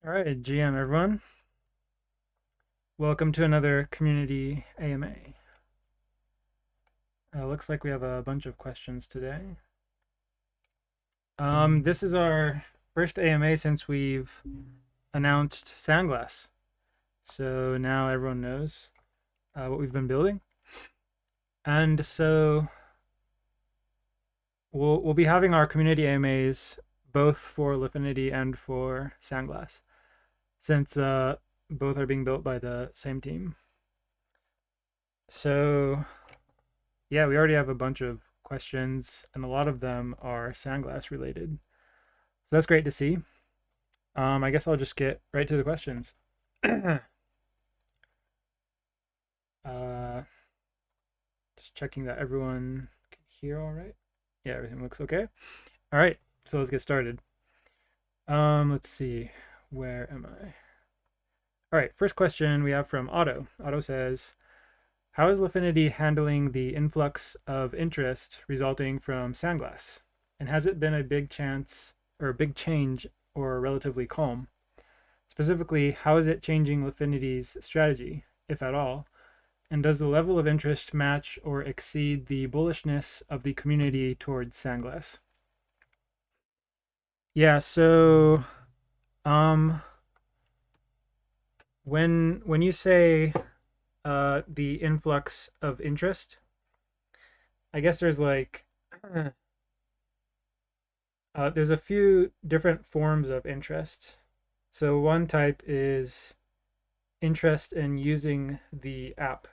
All right, GM everyone. Welcome to another community AMA. Looks like we have a bunch of questions today. This is our first AMA since we've announced Sandglass. So now everyone knows what we've been building. And so we'll be having our community AMAs both for Lifinity and for Sandglass, since both are being built by the same team. So yeah, we already have a bunch of questions, and a lot of them are Sandglass related. So that's great to see. I guess I'll just get right to the questions. uh, just checking that everyone can hear all right. Yeah, everything looks okay. All right, so let's get started. Let's see. Where am I? All right, first question we have from Otto. Otto says, how is Lifinity handling the influx of interest resulting from Sandglass? And has it been a big chance or a big change or relatively calm? Specifically, how is it changing Lifinity's strategy, if at all? And does the level of interest match or exceed the bullishness of the community towards Sandglass? Yeah, so um when you say the influx of interest, I guess there's like there's a few different forms of interest. So one type is interest in using the app.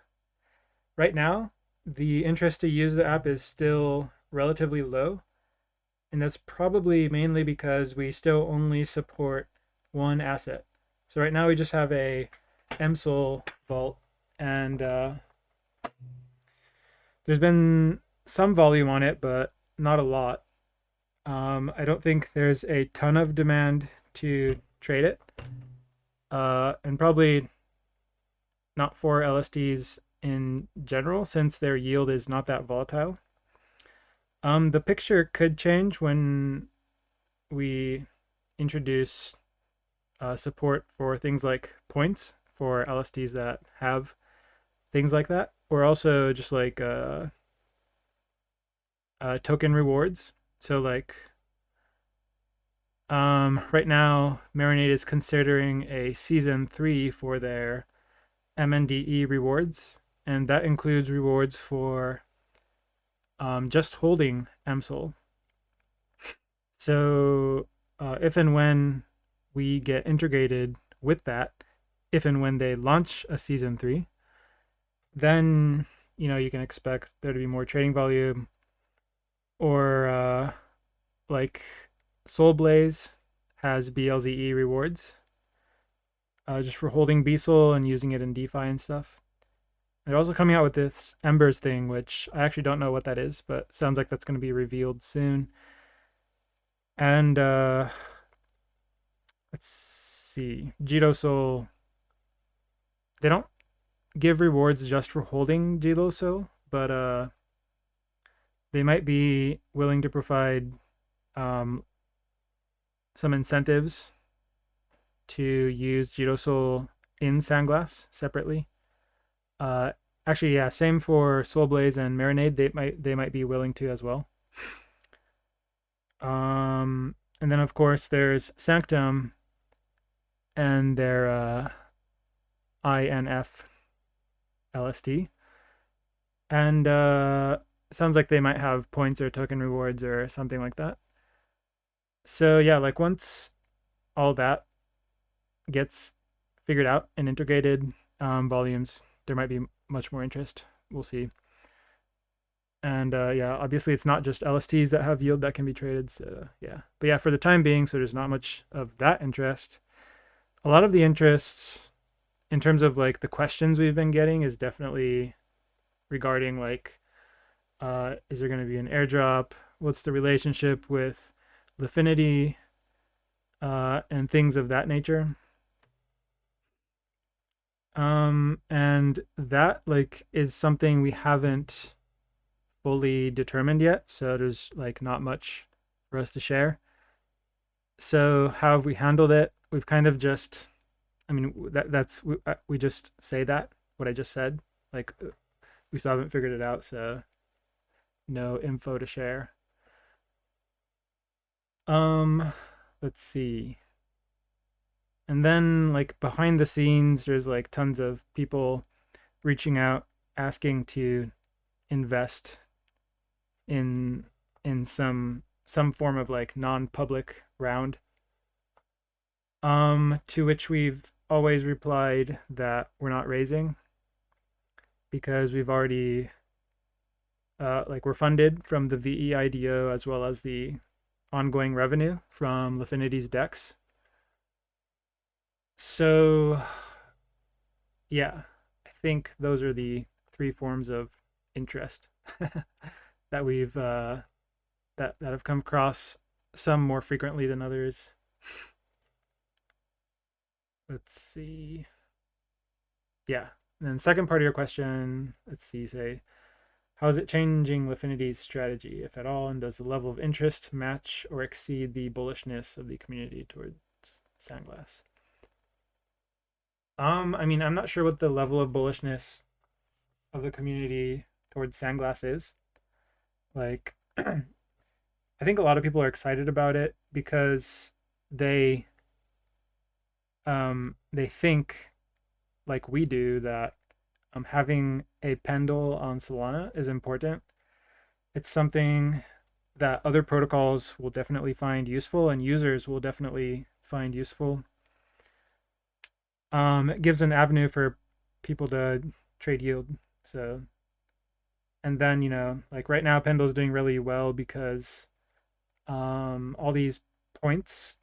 Right now, the interest to use the app is still relatively low, and that's probably mainly because we still only support one asset. So right now we just have a MSOL vault, and there's been some volume on it, but not a lot. I don't think there's a ton of demand to trade it, and probably not for LSDs in general, since their yield is not that volatile. The picture could change when we introduce support for things like points for LSDs that have things like that, or also just like token rewards. So like right now, Marinade is considering a season 3 for their MNDE rewards, and that includes rewards for just holding MSOL. So if and when we get integrated with that, if and when they launch a season 3, then you can expect there to be more trading volume, or like Soul Blaze has BLZE rewards just for holding BSOL and using it in DeFi and stuff. They're also coming out with this Embers thing, which I actually don't know what that is, but sounds like that's going to be revealed soon. And let's see, Jito Soul. They don't give rewards just for holding Jito Soul, but they might be willing to provide um, some incentives to use Jito Soul in Sandglass separately. Uh, Actually, yeah, same for Soul Blaze and Marinade. They might be willing to as well. And then of course there's Sanctum and their INF LSD, and sounds like they might have points or token rewards or something like that. So yeah, like once all that gets figured out and integrated, volumes, there might be much more interest. We'll see. And yeah, obviously it's not just LSTs that have yield that can be traded. So yeah, but yeah, for the time being, so there's not much of that interest. A lot of the interest in terms of like the questions we've been getting is definitely regarding like, is there going to be an airdrop? What's the relationship with Lifinity, and things of that nature. And that like is something we haven't fully determined yet, so there's like not much for us to share. So how have we handled it? we've kind of just, I mean, that's we just say that what I just said. Like we still haven't figured it out, so no info to share. Um, let's see. And then like behind the scenes, there's like tons of people reaching out, asking to invest in some form of like non-public round. To which we've always replied that we're not raising because we've already like we're funded from the VEIDO as well as the ongoing revenue from Lifinity's DEX. So yeah, I think those are the three forms of interest that we've that have come across, some more frequently than others. Let's see. Yeah. And then second part of your question, let's see, you say, how is it changing Lifinity's strategy, if at all, and does the level of interest match or exceed the bullishness of the community towards Sandglass? I mean, I'm not sure what the level of bullishness of the community towards Sandglass is. Like, I think a lot of people are excited about it because they they think like we do that having a Pendle on Solana is important. It's something that other protocols will definitely find useful and users will definitely find useful. It gives an avenue for people to trade yield. So, and then, you know, like right now, Pendle's doing really well because all these points,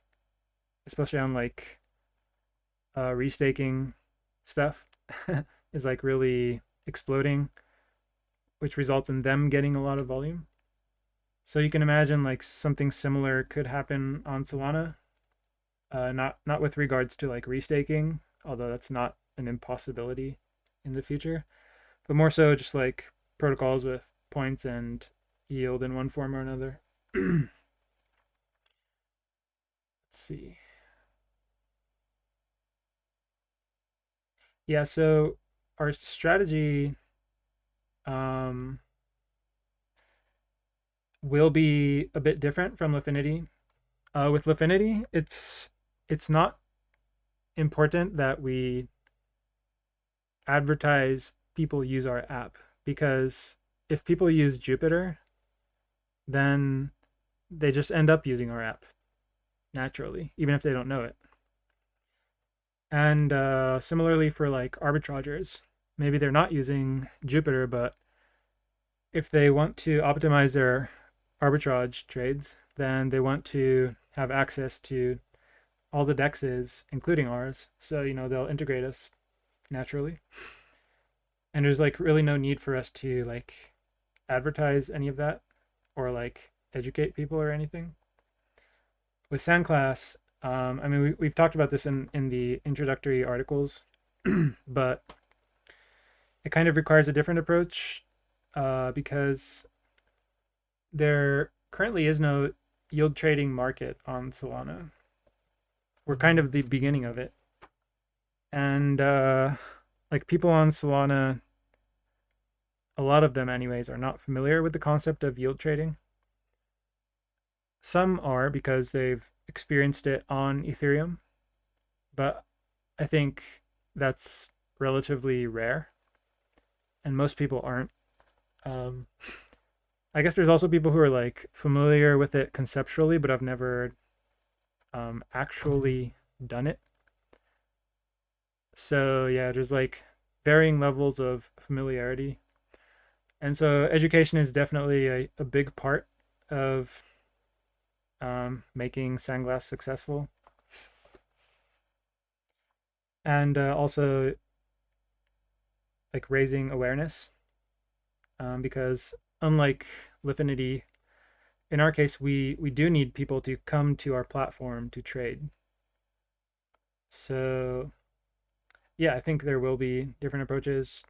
especially on like restaking stuff, is like really exploding, which results in them getting a lot of volume. So you can imagine like something similar could happen on Solana, not with regards to like restaking, although that's not an impossibility in the future, but more so just like protocols with points and yield in one form or another. Let's see. Yeah, so our strategy um, will be a bit different from Lifinity. With Lifinity, it's not important that we advertise people use our app because if people use Jupiter, then they just end up using our app naturally, even if they don't know it. And similarly for like arbitragers, maybe they're not using Jupiter, but if they want to optimize their arbitrage trades, then they want to have access to all the dexes, including ours. So, you know, they'll integrate us naturally. And there's like really no need for us to like advertise any of that or like educate people or anything. With SandClass, I mean, we've talked about this in the introductory articles, but it kind of requires a different approach because there currently is no yield trading market on Solana. We're kind of the beginning of it. And like people on Solana, a lot of them, anyways, are not familiar with the concept of yield trading. Some are because they've experienced it on Ethereum, but I think that's relatively rare, and most people aren't. Um, I guess there's also people who are like familiar with it conceptually, but have never actually done it. So yeah, there's like varying levels of familiarity, and so education is definitely a big part of making Sandglass successful, and also like raising awareness because unlike Lifinity, in our case, we do need people to come to our platform to trade. So yeah, I think there will be different approaches,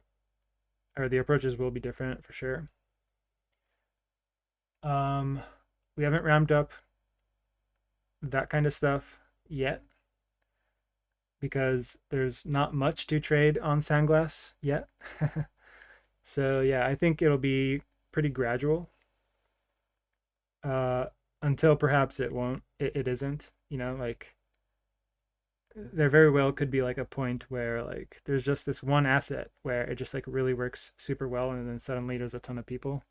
or the approaches will be different for sure. We haven't ramped up that kind of stuff yet, because there's not much to trade on Sandglass yet. So yeah, I think it'll be pretty gradual, uh, until perhaps it isn't. Like there very well could be like a point where like there's just this one asset where it just like really works super well, and then suddenly there's a ton of people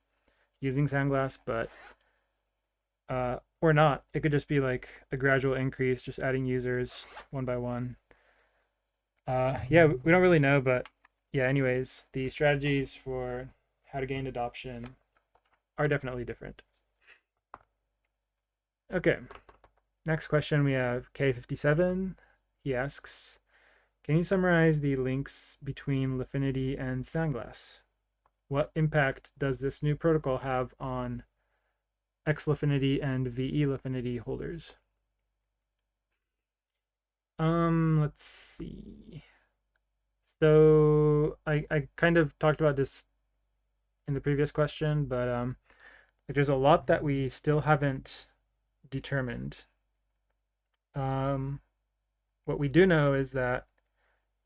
using Sandglass, but or not. It could just be like a gradual increase, just adding users one by one. Yeah, we don't really know, but yeah, anyways, the strategies for how to gain adoption are definitely different. Okay, next question we have K57. He asks, can you summarize the links between Lifinity and Sandglass? What impact does this new protocol have on Xlifinity and VE-Lifinity holders? Let's see. So I kind of talked about this in the previous question, but like there's a lot that we still haven't determined. Um, what we do know is that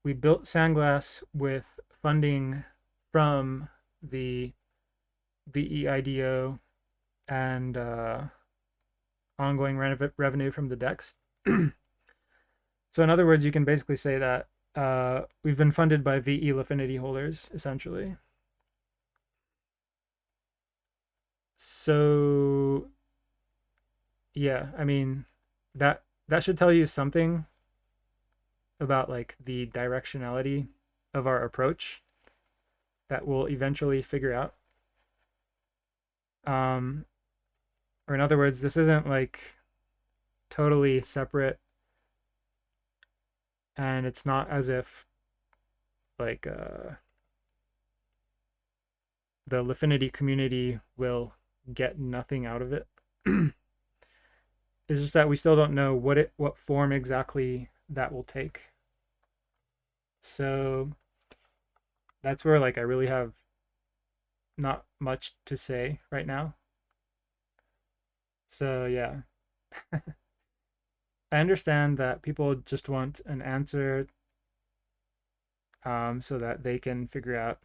we built Sandglass with funding from the VEIDO and ongoing revenue from the DEX. So in other words, you can basically say that we've been funded by VE-Lifinity holders, essentially. So yeah, I mean that should tell you something about like the directionality of our approach that we'll eventually figure out. Um, or in other words, this isn't like totally separate, and it's not as if like the Lifinity community will get nothing out of it. It's just that we still don't know what form exactly that will take. So that's where like I really have not much to say right now. So yeah, I understand that people just want an answer, so that they can figure out,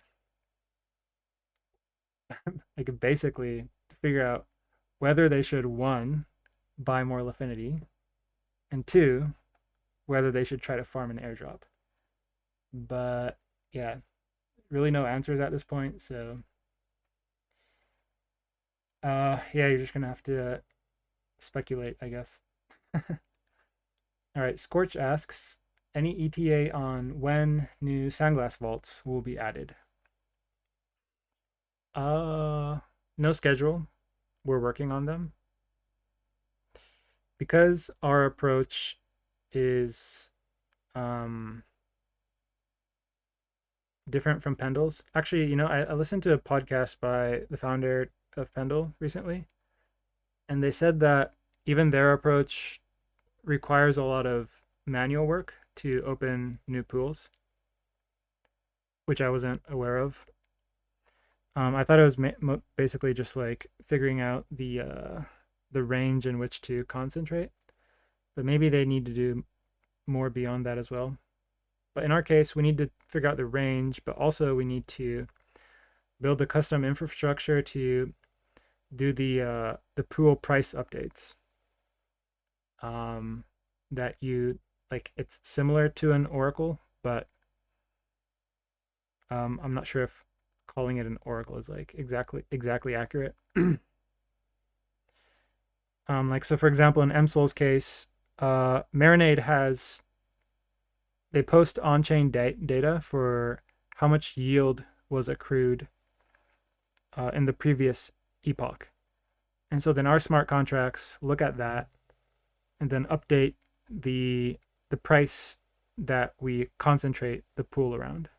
like basically figure out whether they should, one, buy more Lifinity, and two, whether they should try to farm an airdrop. But yeah, really no answers at this point. So yeah, you're just gonna have to speculate, I guess. All right, Scorch asks, any ETA on when new Sandglass vaults will be added? Uh, no schedule. We're working on them because our approach is um different from Pendle's. Actually, I listened to a podcast by the founder of Pendle recently, and they said that even their approach requires a lot of manual work to open new pools, which I wasn't aware of. I thought it was basically just like figuring out the range in which to concentrate, but maybe they need to do more beyond that as well. But in our case, we need to figure out the range, but also we need to build the custom infrastructure to do the pool price updates. Um, that you like, it's similar to an oracle, but I'm not sure if calling it an oracle is like exactly accurate. Like so, for example, in MSOL's case, Marinade has they post on-chain data for how much yield was accrued in the previous epoch. And so then our smart contracts look at that and then update the price that we concentrate the pool around.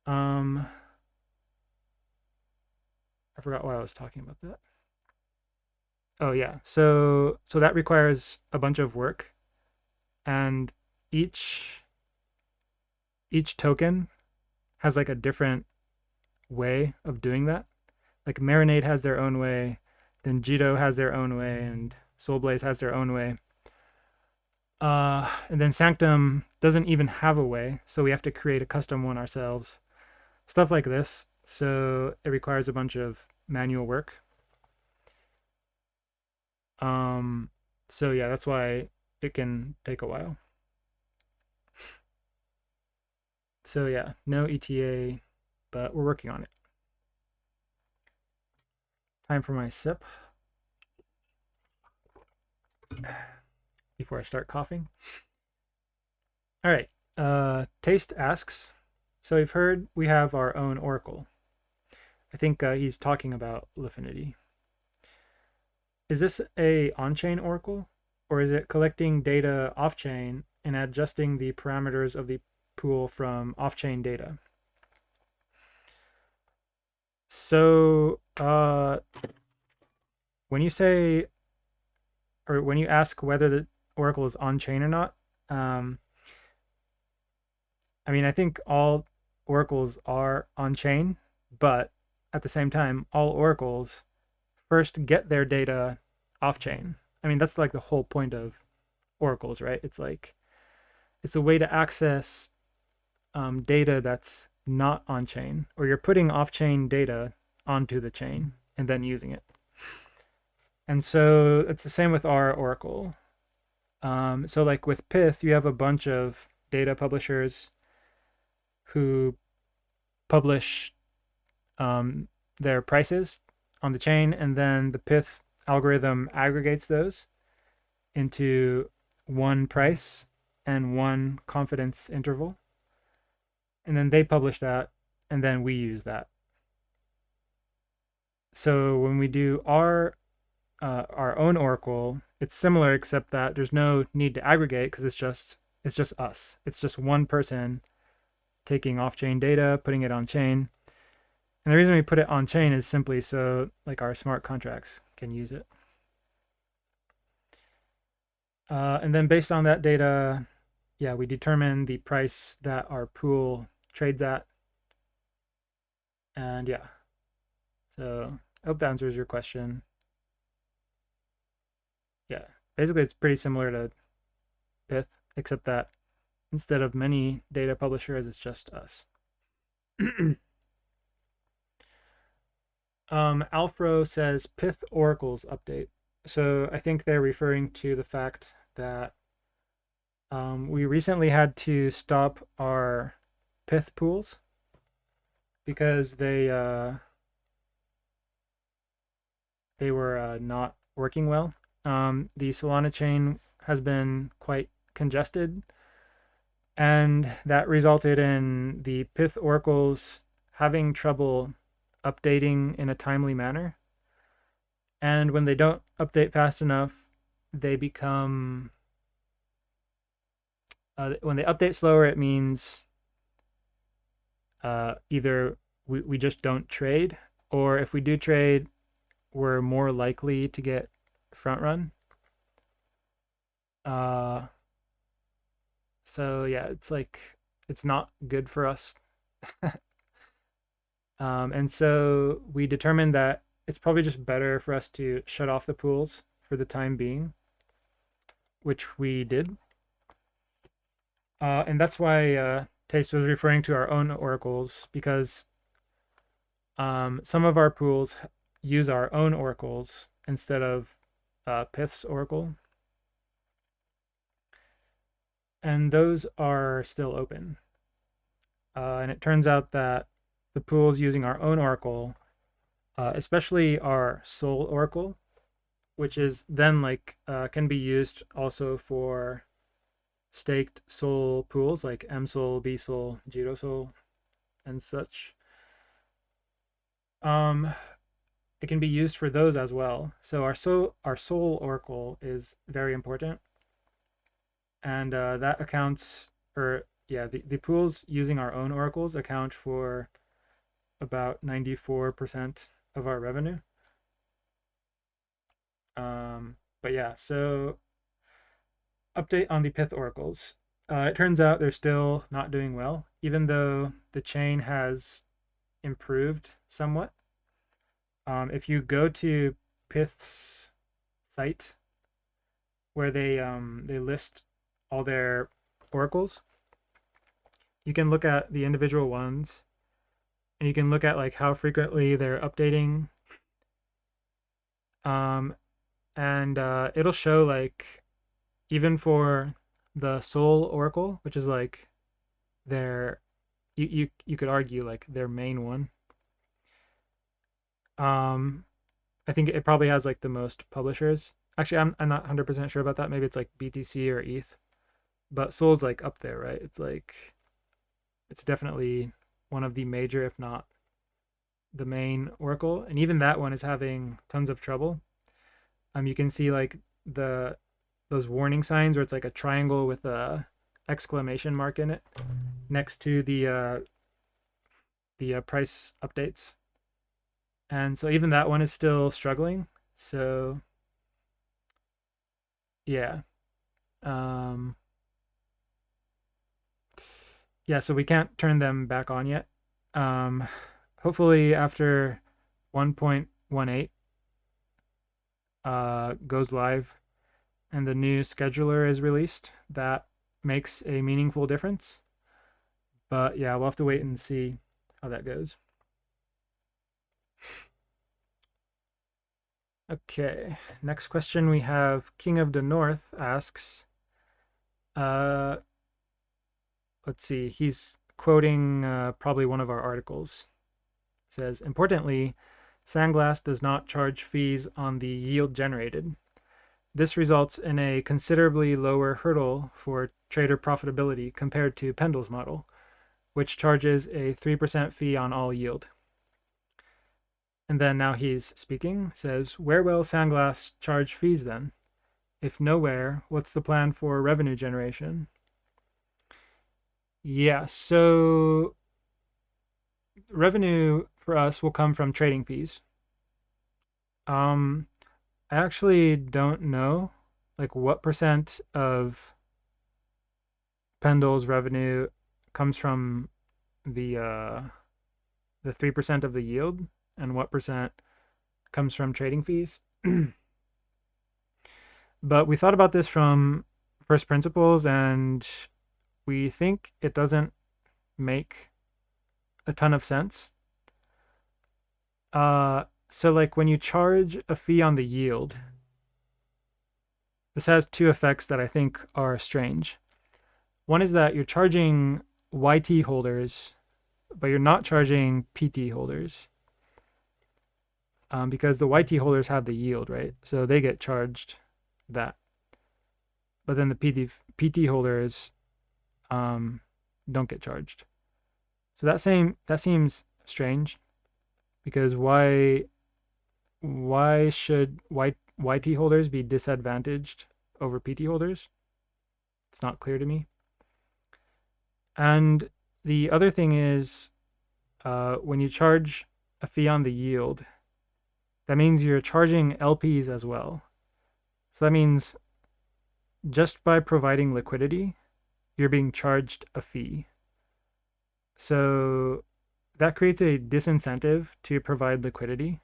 I forgot why I was talking about that. Oh yeah. So that requires a bunch of work, and each each token has like a different way of doing that. Like Marinade has their own way, then Jito has their own way, and Soulblaze has their own way. And then Sanctum doesn't even have a way, so we have to create a custom one ourselves. Stuff like this. So it requires a bunch of manual work. Um, so yeah, that's why it can take a while. So yeah, no ETA, but we're working on it. Time for my sip before I start coughing. All right. Taste asks, so we've heard we have our own Oracle. I think he's talking about Lifinity. Is this a on-chain Oracle, or is it collecting data off-chain and adjusting the parameters of the pool from off-chain data? So when you say, or when you ask whether the Oracle is on-chain or not, um, I mean, I think all oracles are on-chain, but at the same time, all oracles first get their data off-chain. I mean, that's like the whole point of oracles, right? It's like it's a way to access data that's not on-chain, or you're putting off-chain data onto the chain and then using it. And so it's the same with our oracle. So like with Pyth, you have a bunch of data publishers who publish their prices on the chain, and then the Pyth algorithm aggregates those into one price and one confidence interval. And then they publish that, and then we use that. So when we do our own oracle, it's similar except that there's no need to aggregate because it's just us. It's just one person taking off-chain data, putting it on chain. And the reason we put it on chain is simply so like our smart contracts can use it. And then based on that data, yeah, we determine the price that our pool trades at. And yeah, so I hope that answers your question. Yeah, basically it's pretty similar to Pyth, except that instead of many data publishers, it's just us. Alfro says Pyth oracles update. So I think they're referring to the fact that we recently had to stop our Pyth pools because they were not working well. The Solana chain has been quite congested, and that resulted in the Pyth oracles having trouble updating in a timely manner. And when they don't update fast enough, they become when they update slower, it means either we just don't trade, or if we do trade, we're more likely to get front run. So yeah, it's like it's not good for us. And so we determined that it's probably just better for us to shut off the pools for the time being, which we did. And that's why Taste was referring to our own oracles, because some of our pools use our own oracles instead of Pyth's oracle. And those are still open. And it turns out that the pools using our own oracle, especially our Sol oracle, which is then like can be used also for staked Sol pools like MSOL, BSOL, GiroSol, and such. It can be used for those as well. So our Sol oracle is very important, and that accounts for, yeah, the pools using our own oracles account for about 94% of our revenue. But yeah, so update on the Pyth oracles. It turns out they're still not doing well, even though the chain has improved somewhat. If you go to Pyth's site, where they list all their oracles, you can look at the individual ones and you can look at like how frequently they're updating. Um, and it'll show like even for the Sol Oracle, which is like their you could argue like their main one. Um, I think it probably has like the most publishers. Actually, I'm not 100% sure about that. Maybe it's like BTC or ETH, but Sol's like up there, right? It's like it's definitely one of the major, if not the main Oracle, and even that one is having tons of trouble. You can see like the those warning signs where it's like a triangle with a exclamation mark in it next to the price updates, and so even that one is still struggling. So yeah, um, yeah. So we can't turn them back on yet. Um, hopefully after 1.18 goes live and the new scheduler is released, that makes a meaningful difference. But yeah, we'll have to wait and see how that goes. Okay, next question we have King of the North asks, uh, let's see, he's quoting probably one of our articles. It says, importantly, Sandglass does not charge fees on the yield generated. This results in a considerably lower hurdle for trader profitability compared to Pendle's model, which charges a 3% fee on all yield. And then now he's speaking, says, where will Sandglass charge fees then? If nowhere, what's the plan for revenue generation? Yeah, so revenue for us will come from trading fees. Um, I actually don't know like what percent of Pendle's revenue comes from the 3% of the yield and what percent comes from trading fees. But we thought about this from first principles and we think it doesn't make a ton of sense. So like when you charge a fee on the yield, this has two effects that I think are strange. One is that you're charging YT holders, but you're not charging PT holders. Because the YT holders have the yield, right? So they get charged that. But then the PT holders don't get charged. So that seems strange because why should YT holders be disadvantaged over PT holders? It's not clear to me. And the other thing is when you charge a fee on the yield, that means you're charging LPs as well. So that means just by providing liquidity, you're being charged a fee. So that creates a disincentive to provide liquidity,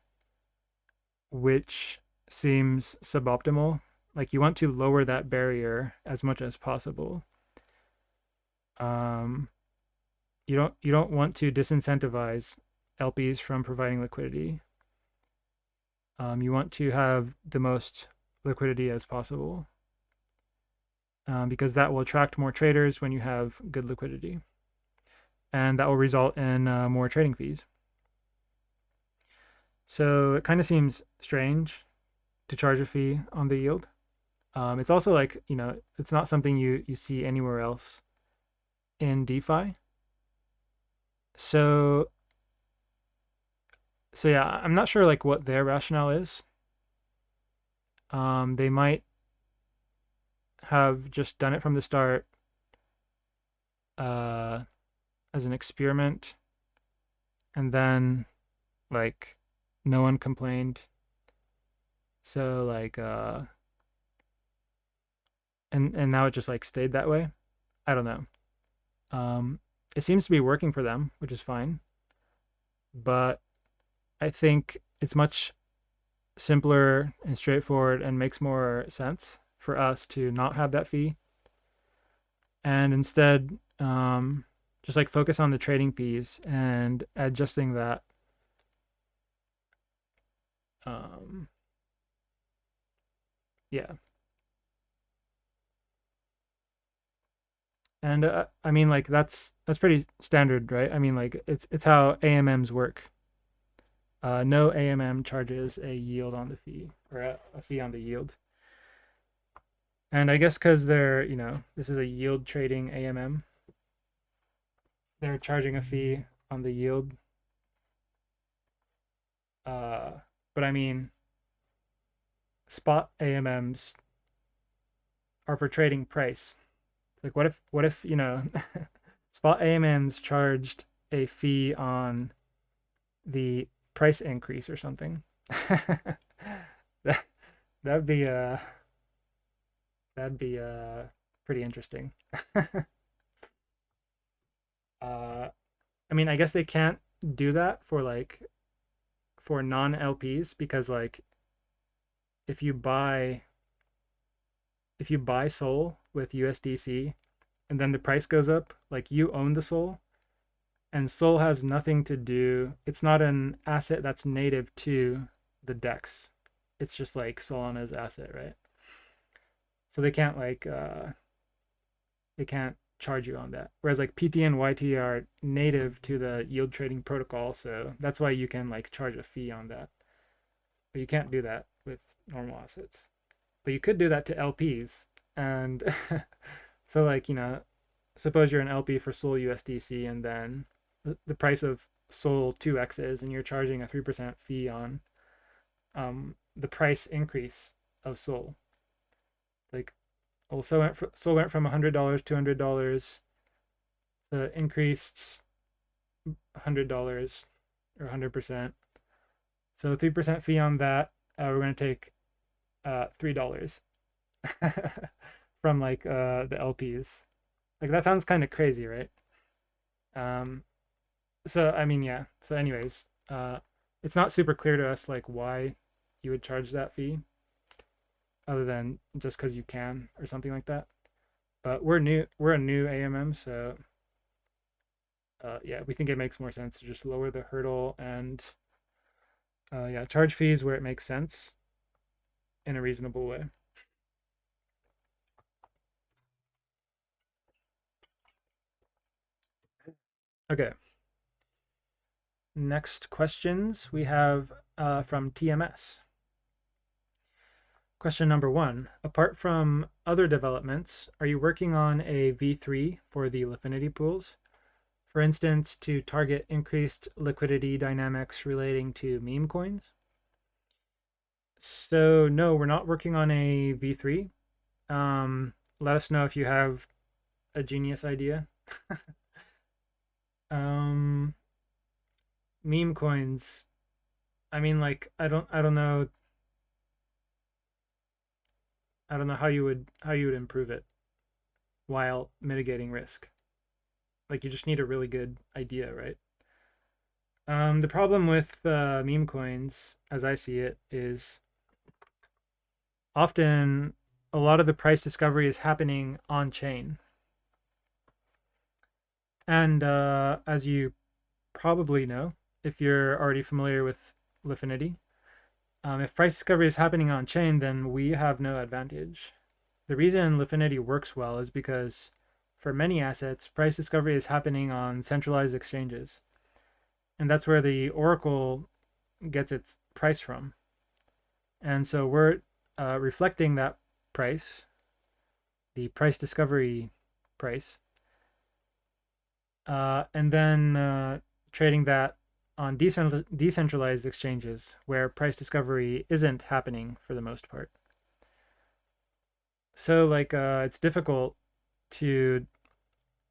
which seems suboptimal. Like you want to lower that barrier as much as possible. Um, you don't want to disincentivize LPs from providing liquidity. You want to have the most liquidity as possible because that will attract more traders when you have good liquidity, and that will result in more trading fees. So it kind of seems strange to charge a fee on the yield. It's also like, it's not something you see anywhere else in DeFi. So yeah, I'm not sure like what their rationale is. They might have just done it from the start uh, as an experiment, and then like no one complained. So like and now it just like stayed that way. I don't know. It seems to be working for them, which is fine. But I think it's much simpler and straightforward and makes more sense for us to not have that fee. and instead just like focus on the trading fees and adjusting that. Um, yeah, and I mean like that's pretty standard, right? I mean like it's how AMMs work. No AMM charges a yield on the fee or a fee on the yield. And I guess because they're, this is a yield trading AMM, they're charging a fee on the yield. Uh, but I mean, spot AMMs are for trading price. Like, what if, spot AMMs charged a fee on the price increase or something? that that'd be that'd be pretty interesting. uh, I mean, I guess they can't do that for non LPs because like if you buy if you buy Sol with USDC and then the price goes up, like you own the Sol and Sol has nothing to do. It's not an asset that's native to the DEX. It's just like Solana's asset, right? So they can't charge you on that. Whereas like PT and YT are native to the yield trading protocol, so that's why you can like charge a fee on that. But you can't do that with normal assets. But you could do that to LPs. And so like, suppose you're an LP for Sol USDC and then the price of Sol 2x's and you're charging a 3% fee on the price increase of Sol. Like also Sol went from $100 to $200, so increased $100 or 100%. So 3% fee on that, we're going to take $3 from like the LPs. Like that sounds kind of crazy, right? Um, so I mean, yeah. So anyways, it's not super clear to us like why you would charge that fee, other than just because you can or something like that. But we're a new AMM, so yeah, we think it makes more sense to just lower the hurdle and yeah, charge fees where it makes sense in a reasonable way. Okay. Next questions we have from TMS. Question number 1. Apart from other developments, are you working on a V3 for the Lifinity pools? For instance, to target increased liquidity dynamics relating to meme coins? So no, we're not working on a V3. Let us know if you have a genius idea. um, Meme coins. I mean, like, I don't know how you would improve it while mitigating risk. Like, you just need a really good idea, right? The problem with meme coins, as I see it, is often a lot of the price discovery is happening on chain. And as you probably know, if you're already familiar with Lifinity, if price discovery is happening on chain, then we have no advantage. The reason Lifinity works well is because for many assets, price discovery is happening on centralized exchanges. And that's where the Oracle gets its price from. And so we're reflecting that price, the price discovery price, and then trading that on decentralized exchanges where price discovery isn't happening for the most part. So like it's difficult to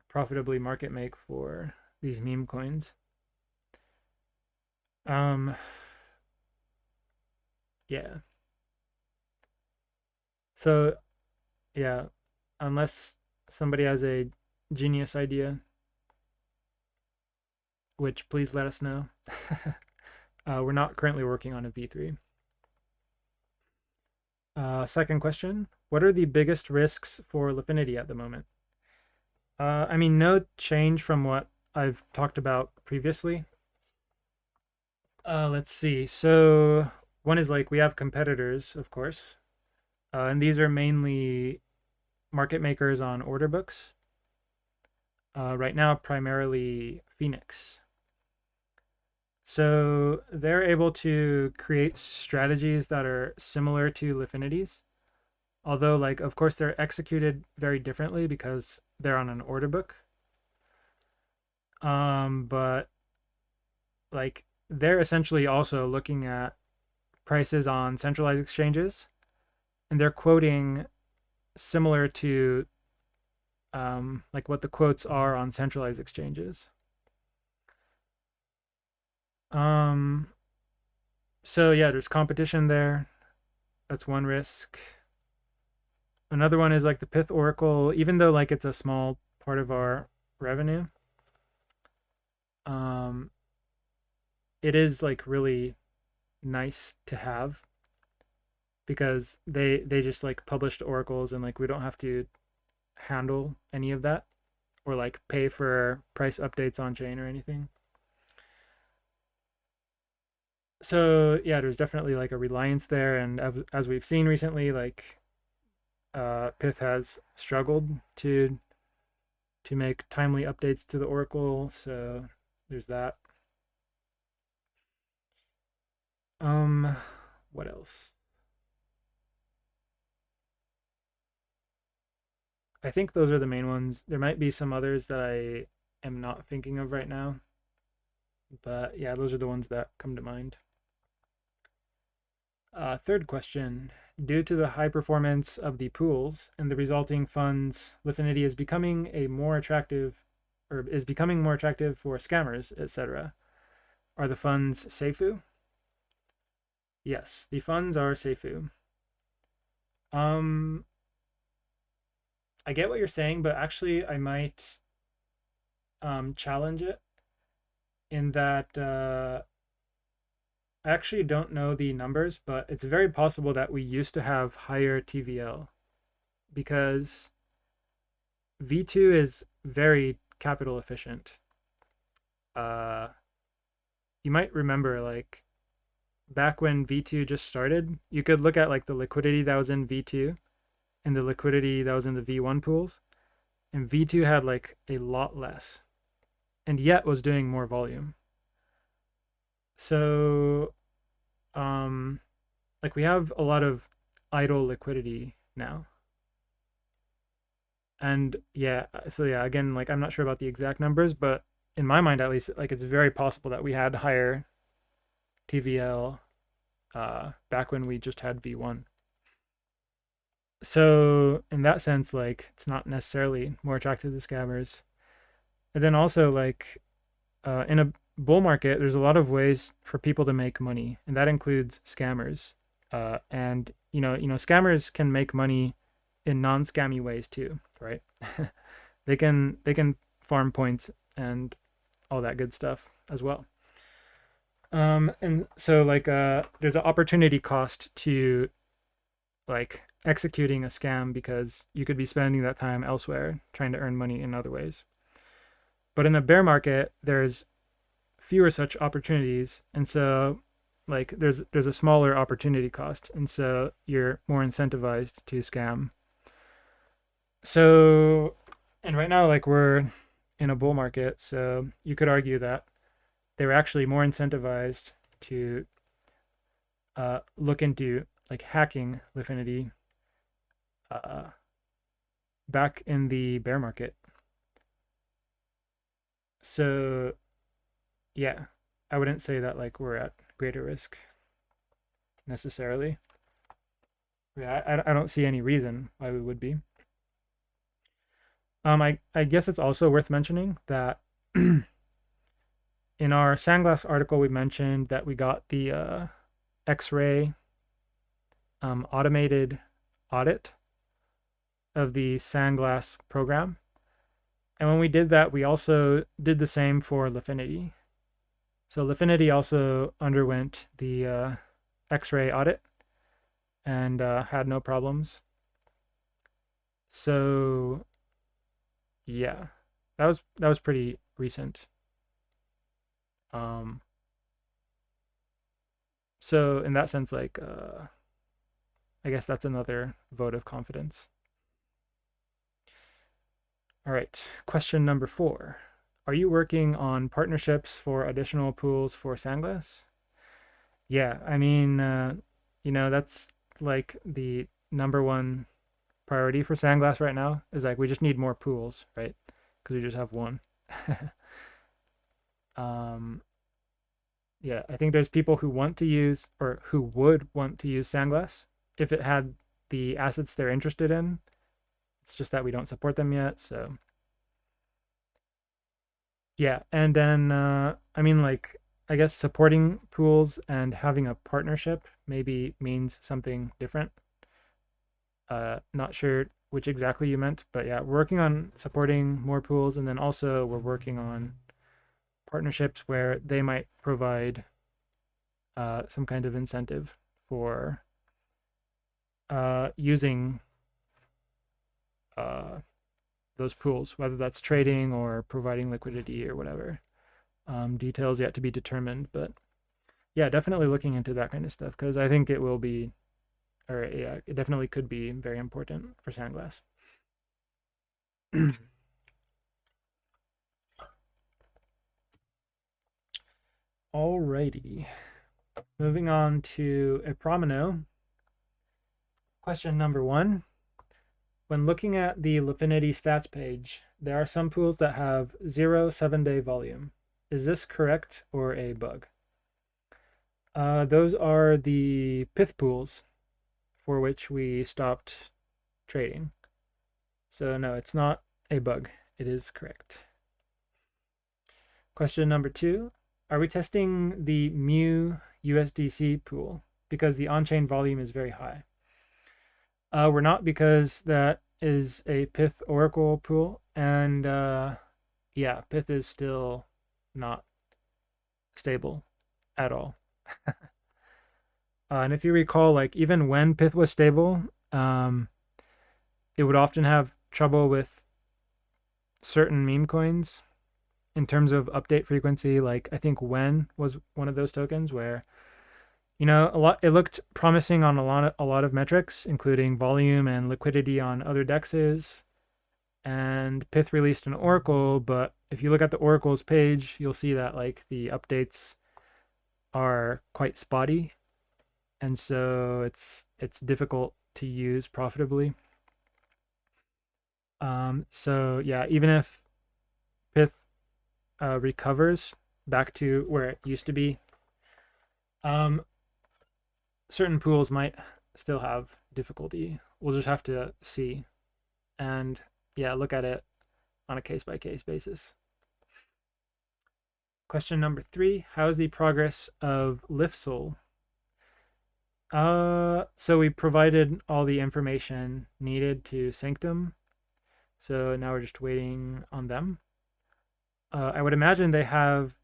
profitably market make for these meme coins. Um, yeah. So yeah, unless somebody has a genius idea, which please let us know. We're not currently working on a V3. Second question, what are the biggest risks for Lifinity at the moment? I mean, no change from what I've talked about previously. Let's see. So one is like we have competitors, of course, and these are mainly market makers on order books. Right now, primarily Phoenix. So they're able to create strategies that are similar to Lifinity's, although, like, of course, they're executed very differently because they're on an order book. But like they're essentially also looking at prices on centralized exchanges, and they're quoting similar to like what the quotes are on centralized exchanges. Um, so yeah, there's competition there. That's one risk. Another one is like the Pyth Oracle, even though like it's a small part of our revenue, um, it is like really nice to have because they just like published oracles and like we don't have to handle any of that or like pay for price updates on chain or anything. So yeah, there's definitely like a reliance there, and as we've seen recently, like Pyth has struggled to make timely updates to the Oracle. So there's that. Um, what else? I think those are the main ones. There might be some others that I am not thinking of right now, but yeah, those are the ones that come to mind. Third question. Due to the high performance of the pools and the resulting funds, Lifinity is becoming a more attractive or is becoming more attractive for scammers, etc. Are the funds Seifu? Yes, the funds are Seifu. Um, I get what you're saying, but actually I might challenge it in that I actually don't know the numbers, but it's very possible that we used to have higher TVL because V2 is very capital efficient. Uh, you might remember like back when V2 just started, you could look at like the liquidity that was in V2 and the liquidity that was in the V1 pools, and V2 had like a lot less and yet was doing more volume. So, um, like we have a lot of idle liquidity now. And yeah, so yeah, again, like I'm not sure about the exact numbers, but in my mind at least, like it's very possible that we had higher TVL back when we just had V1. So in that sense, like it's not necessarily more attractive to scammers. And then also like in a bull market, there's a lot of ways for people to make money, and that includes scammers. And scammers can make money in non-scammy ways too, right? They can farm points and all that good stuff as well. And so like there's an opportunity cost to like executing a scam because you could be spending that time elsewhere trying to earn money in other ways. But in a bear market, there's fewer such opportunities, and so like there's a smaller opportunity cost, and so you're more incentivized to scam. So, and right now like we're in a bull market, so you could argue that they were actually more incentivized to look into like hacking Lifinity uh, back in the bear market. So yeah, I wouldn't say that like we're at greater risk necessarily. Yeah, I don't see any reason why we would be. I guess it's also worth mentioning that in our Sandglass article, we mentioned that we got the X-ray automated audit of the Sandglass program. And when we did that, we also did the same for Lifinity. So Lifinity also underwent the X-ray audit and had no problems. So Yeah, that was pretty recent. Um, so in that sense, like, I guess that's another vote of confidence. All right, question number 4. Are you working on partnerships for additional pools for Sandglass? Yeah, I mean, that's like the number one priority for Sandglass right now is like we just need more pools, right? Because we just have one. um, yeah, I think there's people who want to use or who would want to use Sandglass if it had the assets they're interested in. It's just that we don't support them yet. So yeah, and then I mean, like, I guess supporting pools and having a partnership maybe means something different. Not sure which exactly you meant, but yeah, we're working on supporting more pools, and then also we're working on partnerships where they might provide some kind of incentive for using uh, those pools, whether that's trading or providing liquidity or whatever. Details yet to be determined, but yeah, definitely looking into that kind of stuff because I think it will be, or yeah, it definitely could be very important for Sandglass. Alrighty, moving on to Apromino. Question number 1. When looking at the Lifinity stats page, there are some pools that have 0 7-day volume. Is this correct or a bug? Those are the pith pools for which we stopped trading. So no, it's not a bug. It is correct. Question number 2. Are we testing the Mu USDC pool because the on-chain volume is very high? We're not because that is a Pyth Oracle pool, and yeah, Pyth is still not stable at all. And if you recall, like even when Pyth was stable, um, it would often have trouble with certain meme coins in terms of update frequency. Like I think When was one of those tokens where a lot it looked promising on a lot of metrics, including volume and liquidity on other dexes. And Pyth released an Oracle, but if you look at the Oracle's page, you'll see that like the updates are quite spotty, and so it's difficult to use profitably. So yeah, even if Pyth recovers back to where it used to be, um, certain pools might still have difficulty. We'll just have to see and yeah, look at it on a case by case basis. Question number 3. How is the progress of Lifsoul? So we provided all the information needed to Sanctum. So now we're just waiting on them. I would imagine they have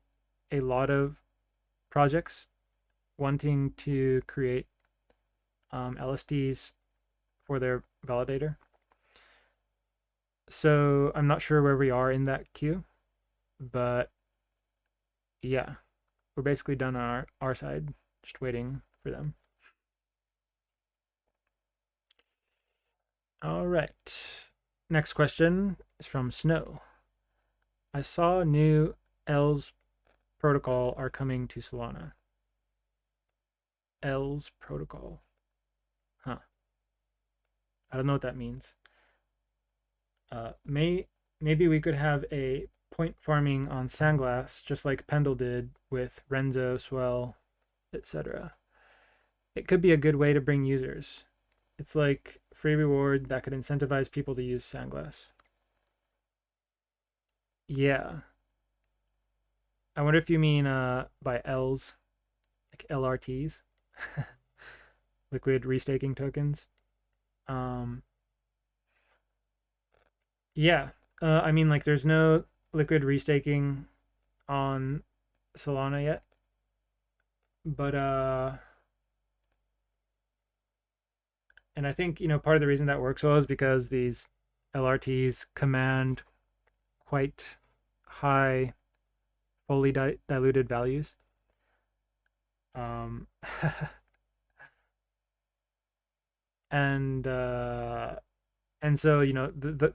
a lot of projects wanting to create LSDs for their validator. So I'm not sure where we are in that queue, but yeah, we're basically done on our side, just waiting for them. All right. Next question is from Snow. I saw new ELS protocol are coming to Solana. ELS protocol. Huh. I don't know what that means. Maybe we could have a point farming on Sandglass, just like Pendle did with Renzo, Swell, etc. It could be a good way to bring users. It's like free reward that could incentivize people to use Sandglass. Yeah. I wonder if you mean by Ls, like LRTs, liquid restaking tokens. Um, yeah. I mean, like, there's no liquid restaking on Solana yet, but and I think part of the reason that works well is because these LRTs command quite high fully diluted values. Um, and so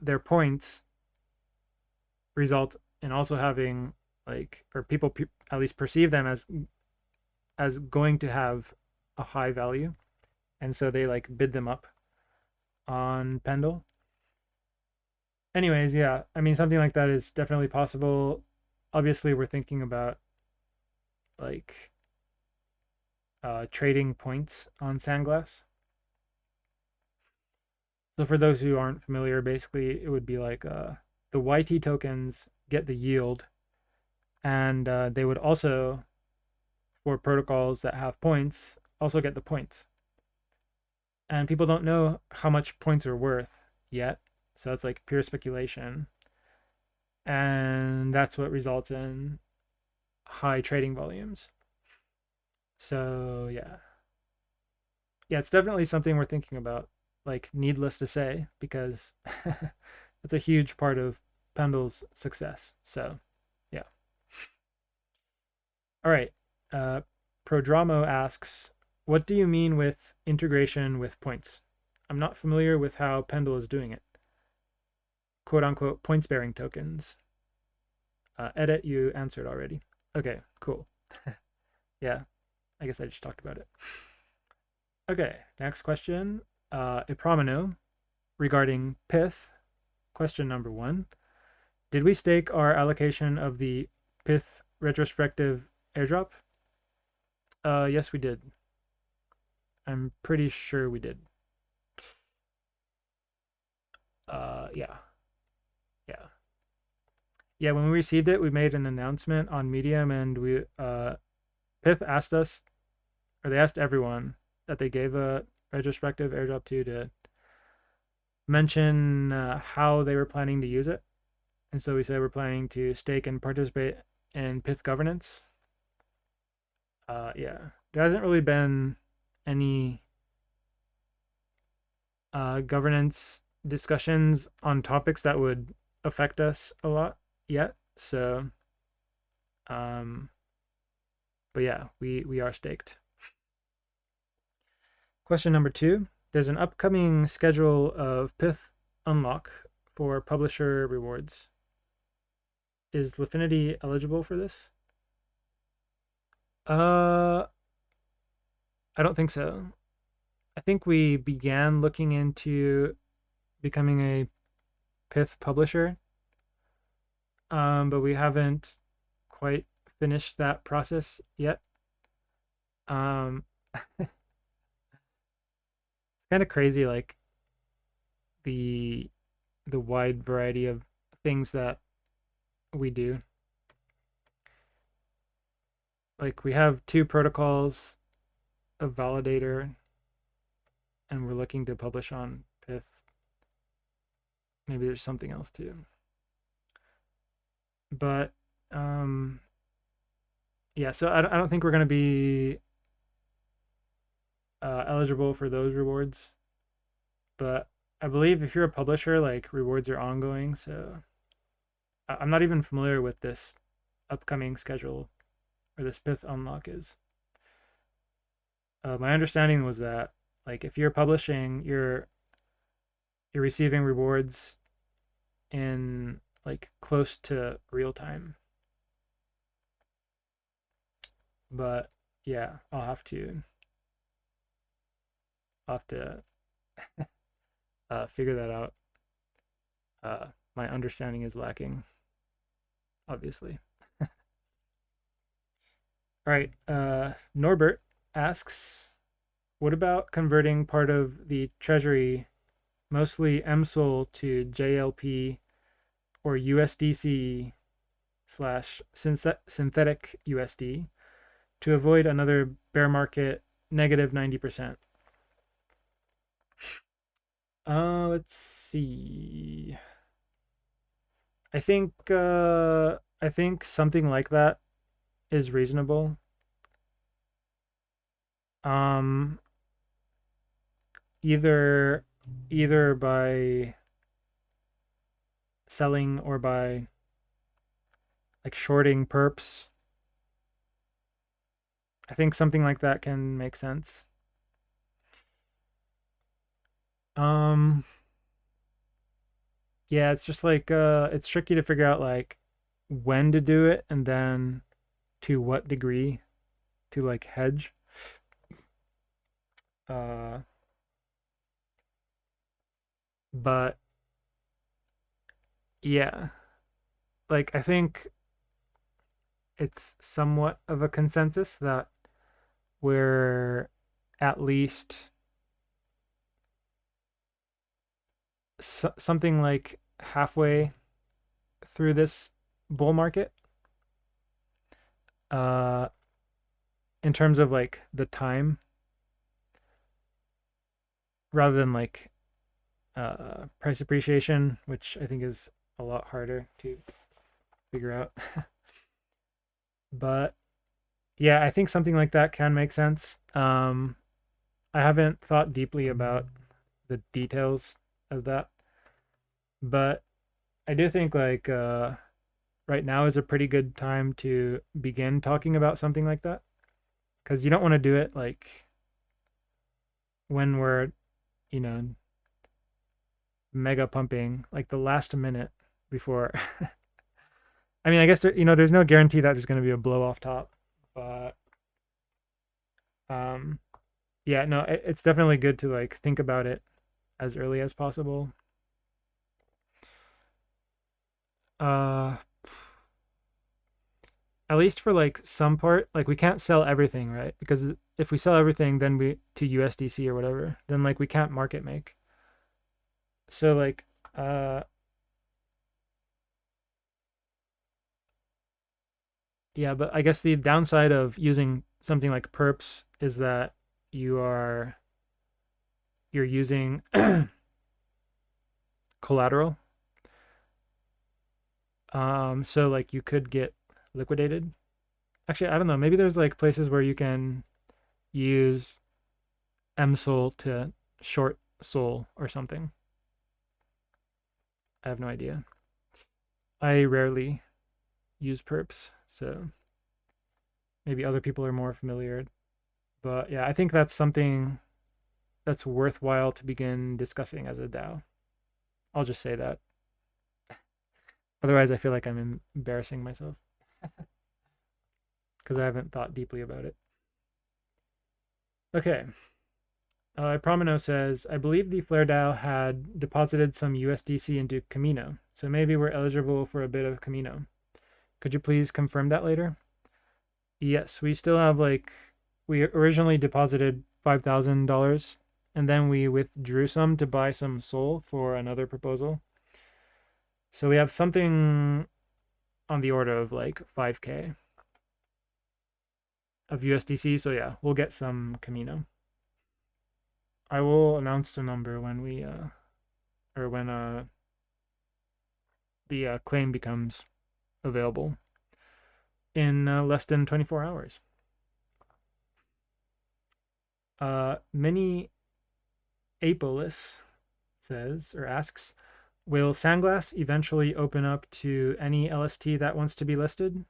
their points result in also having like, or people at least perceive them as going to have a high value, and so they like bid them up on Pendle. Anyways, yeah, I mean something like that is definitely possible. Obviously, we're thinking about like trading points on Sandglass. So for those who aren't familiar, basically it would be like the YT tokens get the yield, and they would also, for protocols that have points, also get the points. And people don't know how much points are worth yet, so it's like pure speculation, and that's what results in high trading volumes. So yeah, it's definitely something we're thinking about. Like, needless to say, because it's a huge part of Pendle's success. So yeah. All right. Prodromo asks, what do you mean with integration with points? I'm not familiar with how Pendle is doing it. Quote unquote points bearing tokens. Edit, you answered already. Okay, cool. Yeah, I guess I just talked about it. Okay, next question. Ipromino regarding Pyth. Question number 1. Did we stake our allocation of the Pyth retrospective airdrop? Yes, we did. I'm pretty sure we did. Yeah. Yeah. Yeah, when we received it, we made an announcement on Medium, and Pyth asked us, or they asked everyone that they gave a retrospective airdrop to mention how they were planning to use it. And so we said we're planning to stake and participate in Pyth governance. Yeah, there hasn't really been any governance discussions on topics that would affect us a lot yet. So, but yeah, we are staked. Question number 2. There's an upcoming schedule of Pyth unlock for publisher rewards. Is Lifinity eligible for this? I don't think so. I think we began looking into becoming a Pyth publisher, but we haven't quite finished that process yet. It's kind of crazy, like the wide variety of things that we do. Like, we have 2 protocols, a validator, and we're looking to publish on Pyth. Maybe there's something else too. But yeah, so I don't think we're going to be eligible for those rewards. But I believe if you're a publisher, like, rewards are ongoing. So I'm not even familiar with this upcoming schedule, or this Pyth unlock is. My understanding was that, like, if you're publishing, you're receiving rewards in like close to real time. But yeah, I'll have to figure that out. My understanding is lacking, obviously. All right. Norbert asks, what about converting part of the treasury, mostly MSOL, to JLP or USDC slash synthetic USD to avoid another bear market negative 90%? Let's see. I think something like that is reasonable. Um, either by selling or by like shorting perps. I think something like that can make sense. Um, yeah, it's just like it's tricky to figure out like when to do it and then to what degree to like hedge. Uh, but yeah, like I think it's somewhat of a consensus that we're at least something like halfway through this bull market. Uh, in terms of like the time, rather than like price appreciation, which I think is a lot harder to figure out. But yeah, I think something like that can make sense. I haven't thought deeply about the details of that, but I do think like right now is a pretty good time to begin talking about something like that because you don't want to do it like when we're, you know, mega pumping like the last minute before. I mean, I guess there's no guarantee that there's going to be a blow off top, but um, yeah, no, it's definitely good to like think about it as early as possible. Uh, at least for like some part, like we can't sell everything, right? Because if we sell everything, then we to USDC or whatever, then like we can't market make. So like, uh, yeah, but I guess the downside of using something like perps is that you are you're using collateral. So like you could get liquidated. Actually, I don't know. Maybe there's like places where you can use MSOL to short Sol or something. I have no idea. I rarely use perps, so maybe other people are more familiar. But yeah, I think that's something that's worthwhile to begin discussing as a DAO. I'll just say that. Otherwise, I feel like I'm embarrassing myself because I haven't thought deeply about it. Okay. Promino says, I believe the Flare DAO had deposited some USDC into Camino, so maybe we're eligible for a bit of Camino. Could you please confirm that later? Yes, we still have like, we originally deposited $5,000 and then we withdrew some to buy some SOL for another proposal. So we have something on the order of like 5K of USDC. So yeah, we'll get some Camino. I will announce the number when we or when the claim becomes available in less than 24 hours. Mini Apolis says or asks, will Sandglass eventually open up to any LST that wants to be listed?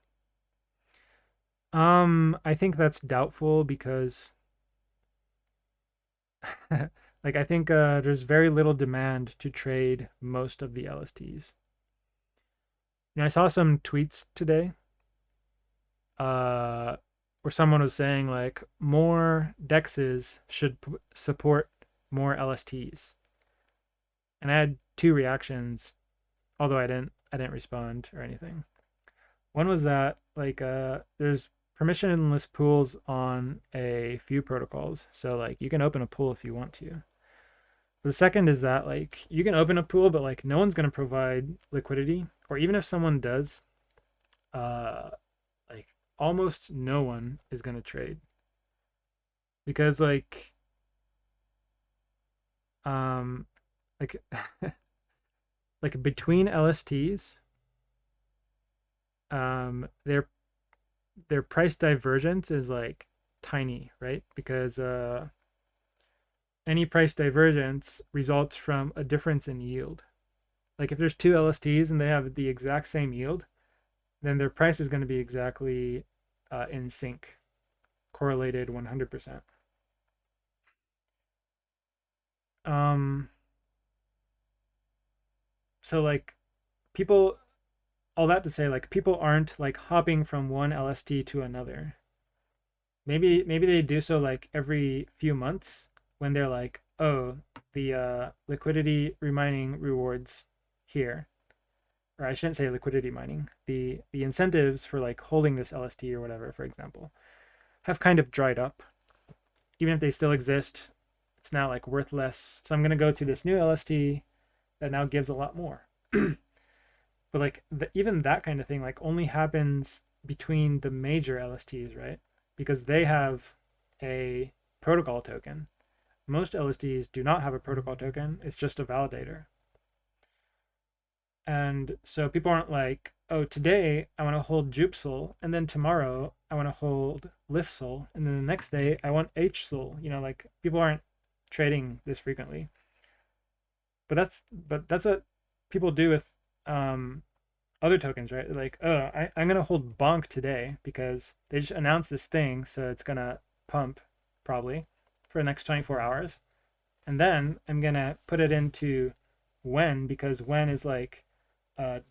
I think that's doubtful because like I think there's very little demand to trade most of the LSTs. You know, I saw some tweets today uh where someone was saying like more dexes should support more LSTs. And I had two reactions, although I didn't respond or anything. One was that like there's permissionless pools on a few protocols. So like you can open a pool if you want to. The second is that like you can open a pool, but like no one's gonna provide liquidity, or even if someone does, uh, like almost no one is gonna trade because um like like between LSTs, their price divergence is like tiny, right? Because any price divergence results from a difference in yield. Like if there's two LSTs and they have the exact same yield, then their price is going to be exactly in sync, correlated 100%. Um, so like people, all that to say, like people aren't like hopping from one LST to another. Maybe they do so like every few months when they're like, oh, the liquidity remining rewards here, or I shouldn't say liquidity mining. The incentives for like holding this LST or whatever, for example, have kind of dried up. Even if they still exist, it's now like worth less. So I'm gonna go to this new LST that now gives a lot more. But like even that kind of thing like only happens between the major LSTs, right? Because they have a protocol token. Most LSTs do not have a protocol token. It's just a validator. And so people aren't like, oh, today I want to hold JupSol, and then tomorrow I want to hold LiftSol, and then the next day I want HSol. You know, like people aren't trading this frequently. But that's what people do with um, other tokens, right? Like, oh, I'm gonna hold Bonk today because they just announced this thing, so it's gonna pump probably for the next 24 hours, and then I'm gonna put it into When because When is like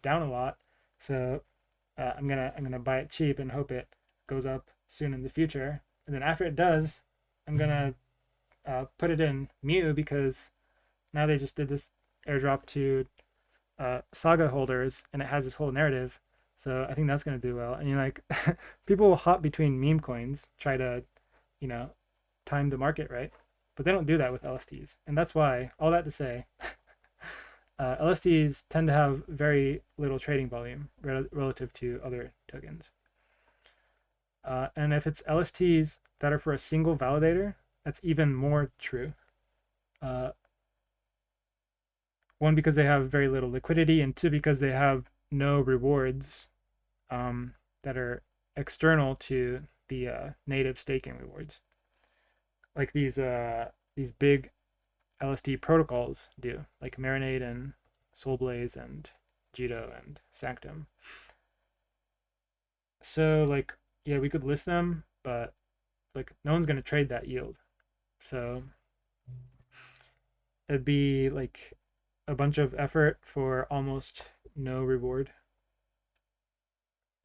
down a lot, so I'm gonna buy it cheap and hope it goes up soon in the future, and then after it does, I'm gonna put it in Mu because now they just did this airdrop to Saga holders, and it has this whole narrative. So I think that's gonna do well. And you're like, people will hop between meme coins, try to, you know, time the market right, but they don't do that with LSTs, and that's why. All that to say, LSTs tend to have very little trading volume relative to other tokens. And if it's LSTs that are for a single validator, that's even more true. Uh, One, because they have very little liquidity, and two, because they have no rewards that are external to the native staking rewards, like these big LSD protocols do, like Marinade and Soulblaze and Jito and Sanctum. So like, yeah, we could list them, but like no one's gonna trade that yield. So it'd be like a bunch of effort for almost no reward.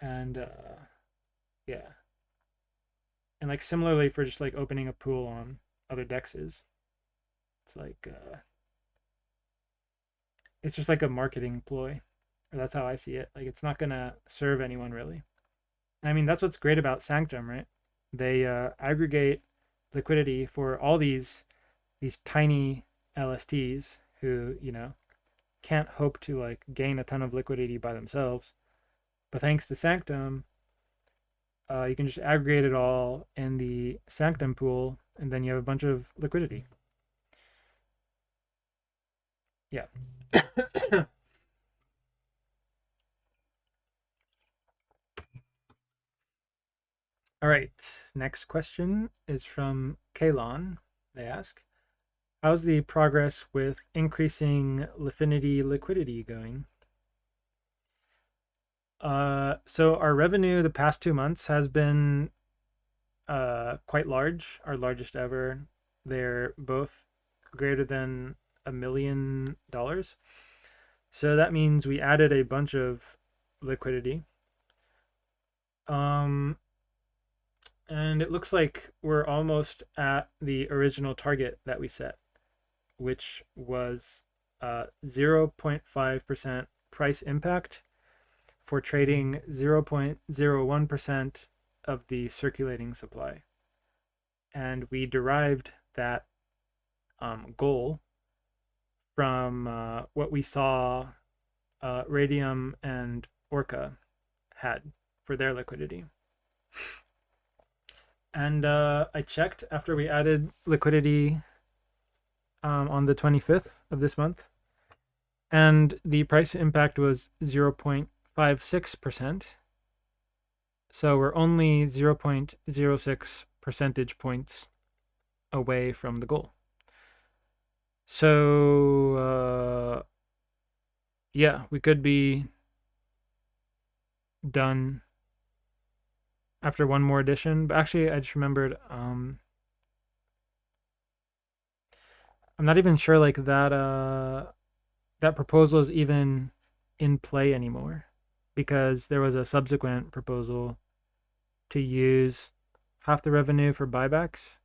And yeah, and like similarly for just like opening a pool on other dexes, it's like it's just like a marketing ploy, or that's how I see it. Like it's not gonna serve anyone really. And I mean that's what's great about Sanctum, right? They aggregate liquidity for all these tiny LSTs who can't hope to like gain a ton of liquidity by themselves. But thanks to Sanctum, you can just aggregate it all in the Sanctum pool, and then you have a bunch of liquidity. Yeah. All right. Next question is from Kalon. They ask, how's the progress with increasing Lifinity liquidity going? So our revenue the past 2 months has been quite large, our largest ever. They're both greater than $1 million. So that means we added a bunch of liquidity. Um, and it looks like we're almost at the original target that we set, which was 0.5% price impact for trading 0.01% of the circulating supply. And we derived that goal from what we saw Radium and Orca had for their liquidity. And I checked after we added liquidity on the 25th of this month, and the price impact was 0.56%. So we're only 0.06 percentage points away from the goal. So yeah, we could be done after one more edition. But actually, I just remembered. I'm not even sure like that proposal is even in play anymore, because there was a subsequent proposal to use half the revenue for buybacks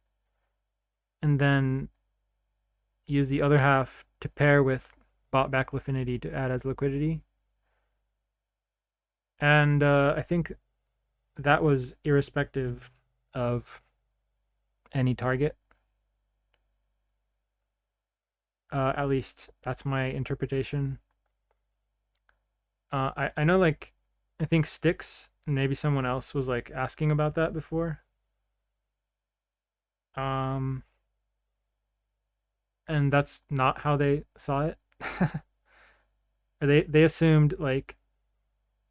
and then use the other half to pair with bought back Lifinity to add as liquidity. And I think that was irrespective of any target. At least that's my interpretation. I know, like, I think Sticks and maybe someone else was like asking about that before. Um, and that's not how they saw it. They assumed like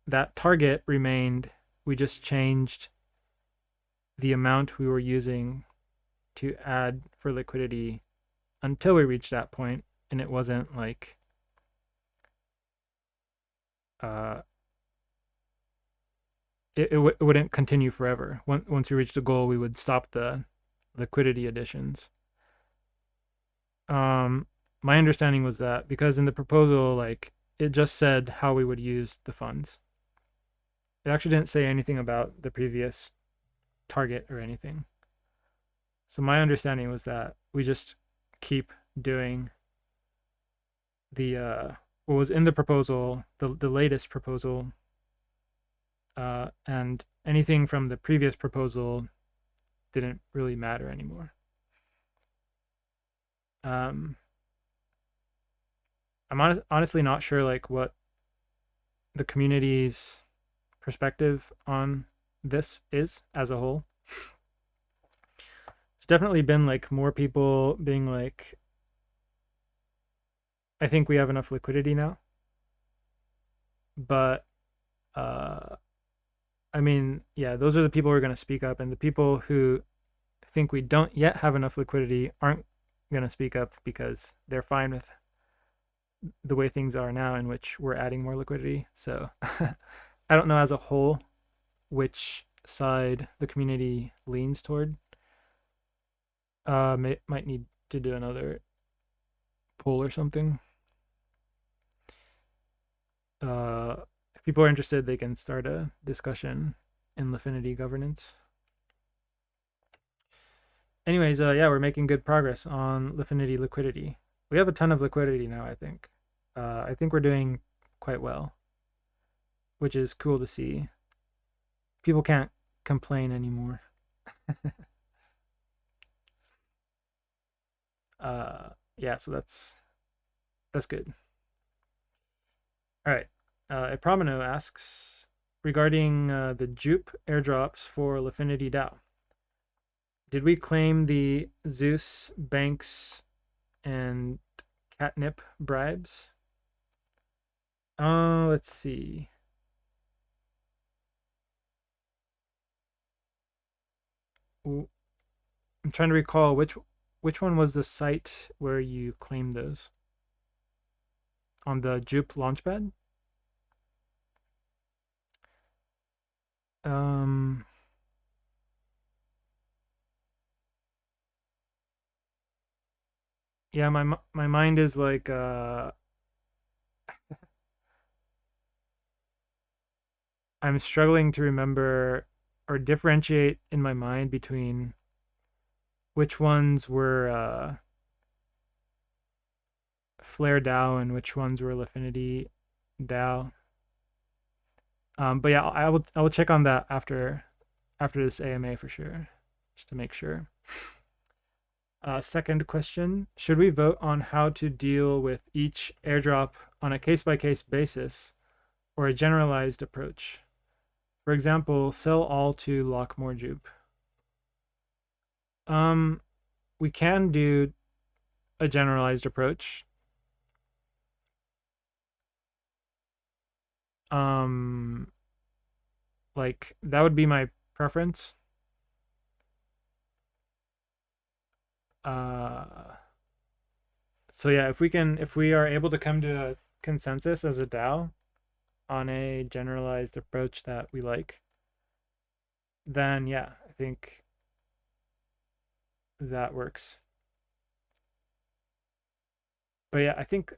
that target remained. We just changed the amount we were using to add for liquidity until we reached that point, and it wasn't like uh it wouldn't continue forever. Once we reached the goal, we would stop the liquidity additions. Um, my understanding was that because in the proposal, like, it just said how we would use the funds. It actually didn't say anything about the previous target or anything. So my understanding was that we just keep doing the what was in the proposal, the latest proposal, and anything from the previous proposal didn't really matter anymore. Um, I'm honestly not sure like what the community's perspective on this is as a whole. There's definitely been like more people being like, I think we have enough liquidity now. But uh, I mean, yeah, those are the people who are going to speak up, and the people who think we don't yet have enough liquidity aren't going to speak up because they're fine with the way things are now, in which we're adding more liquidity. So I don't know as a whole which side the community leans toward. Might need to do another poll or something. If people are interested, they can start a discussion in Lifinity governance. Anyways, yeah, we're making good progress on Lifinity liquidity. We have a ton of liquidity now, I think. I think we're doing quite well, which is cool to see. People can't complain anymore. Yeah, so that's good. All right. Epromino asks regarding the Jupe airdrops for Lifinity DAO. Did we claim the Zeus, Banks, and Catnip bribes? Let's see. I'm trying to recall which one was the site where you claimed those on the Jupe launchpad. Um, yeah, my mind is like I'm struggling to remember or differentiate in my mind between which ones were Flare DAO and which ones were Lifinity DAO. But yeah, I will check on that after this AMA for sure, just to make sure. Second question: should we vote on how to deal with each airdrop on a case-by-case basis, or a generalized approach? For example, sell all to lock more Jupe. Um, we can do a generalized approach. Um, like that would be my preference. Uh, so yeah, if we are able to come to a consensus as a DAO on a generalized approach that we like, then yeah, I think that works. But yeah, I think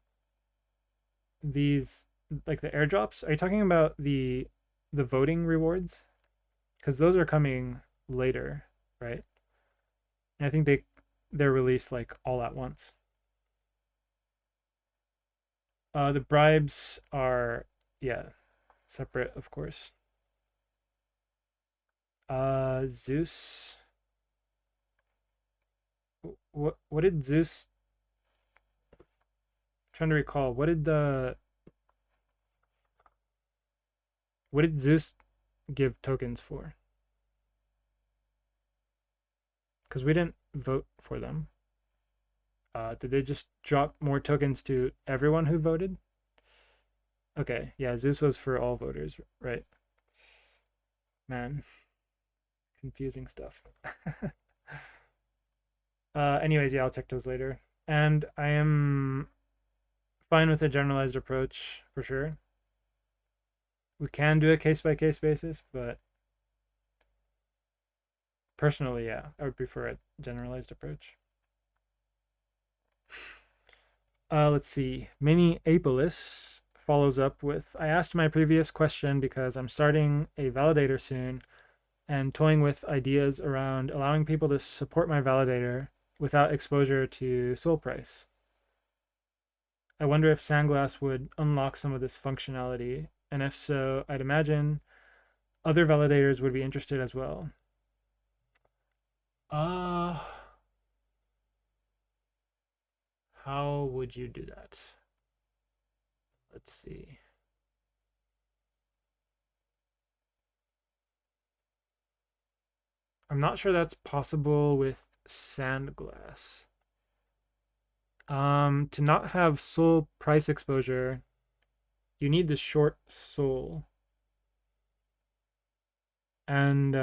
these, like the airdrops, are you talking about the voting rewards? Because those are coming later, right? And I think they're released like all at once. The bribes are, yeah, separate, of course. Zeus. What did Zeus? I'm trying to recall. What did Zeus give tokens for? Because we didn't vote for them. Did they just drop more tokens to everyone who voted? Okay, yeah, Zeus was for all voters, right? Man, confusing stuff. Anyways, yeah, I'll check those later. And I am fine with a generalized approach for sure. We can do a case by case basis, but personally, yeah, I would prefer a generalized approach. Let's see. Mini Apolis follows up with, I asked my previous question because I'm starting a validator soon and toying with ideas around allowing people to support my validator without exposure to Soul Price. I wonder if Sandglass would unlock some of this functionality, and if so, I'd imagine other validators would be interested as well. Uh, how would you do that? Let's see. I'm not sure that's possible with Sandglass. To not have Soul Price exposure, you need to short Soul. And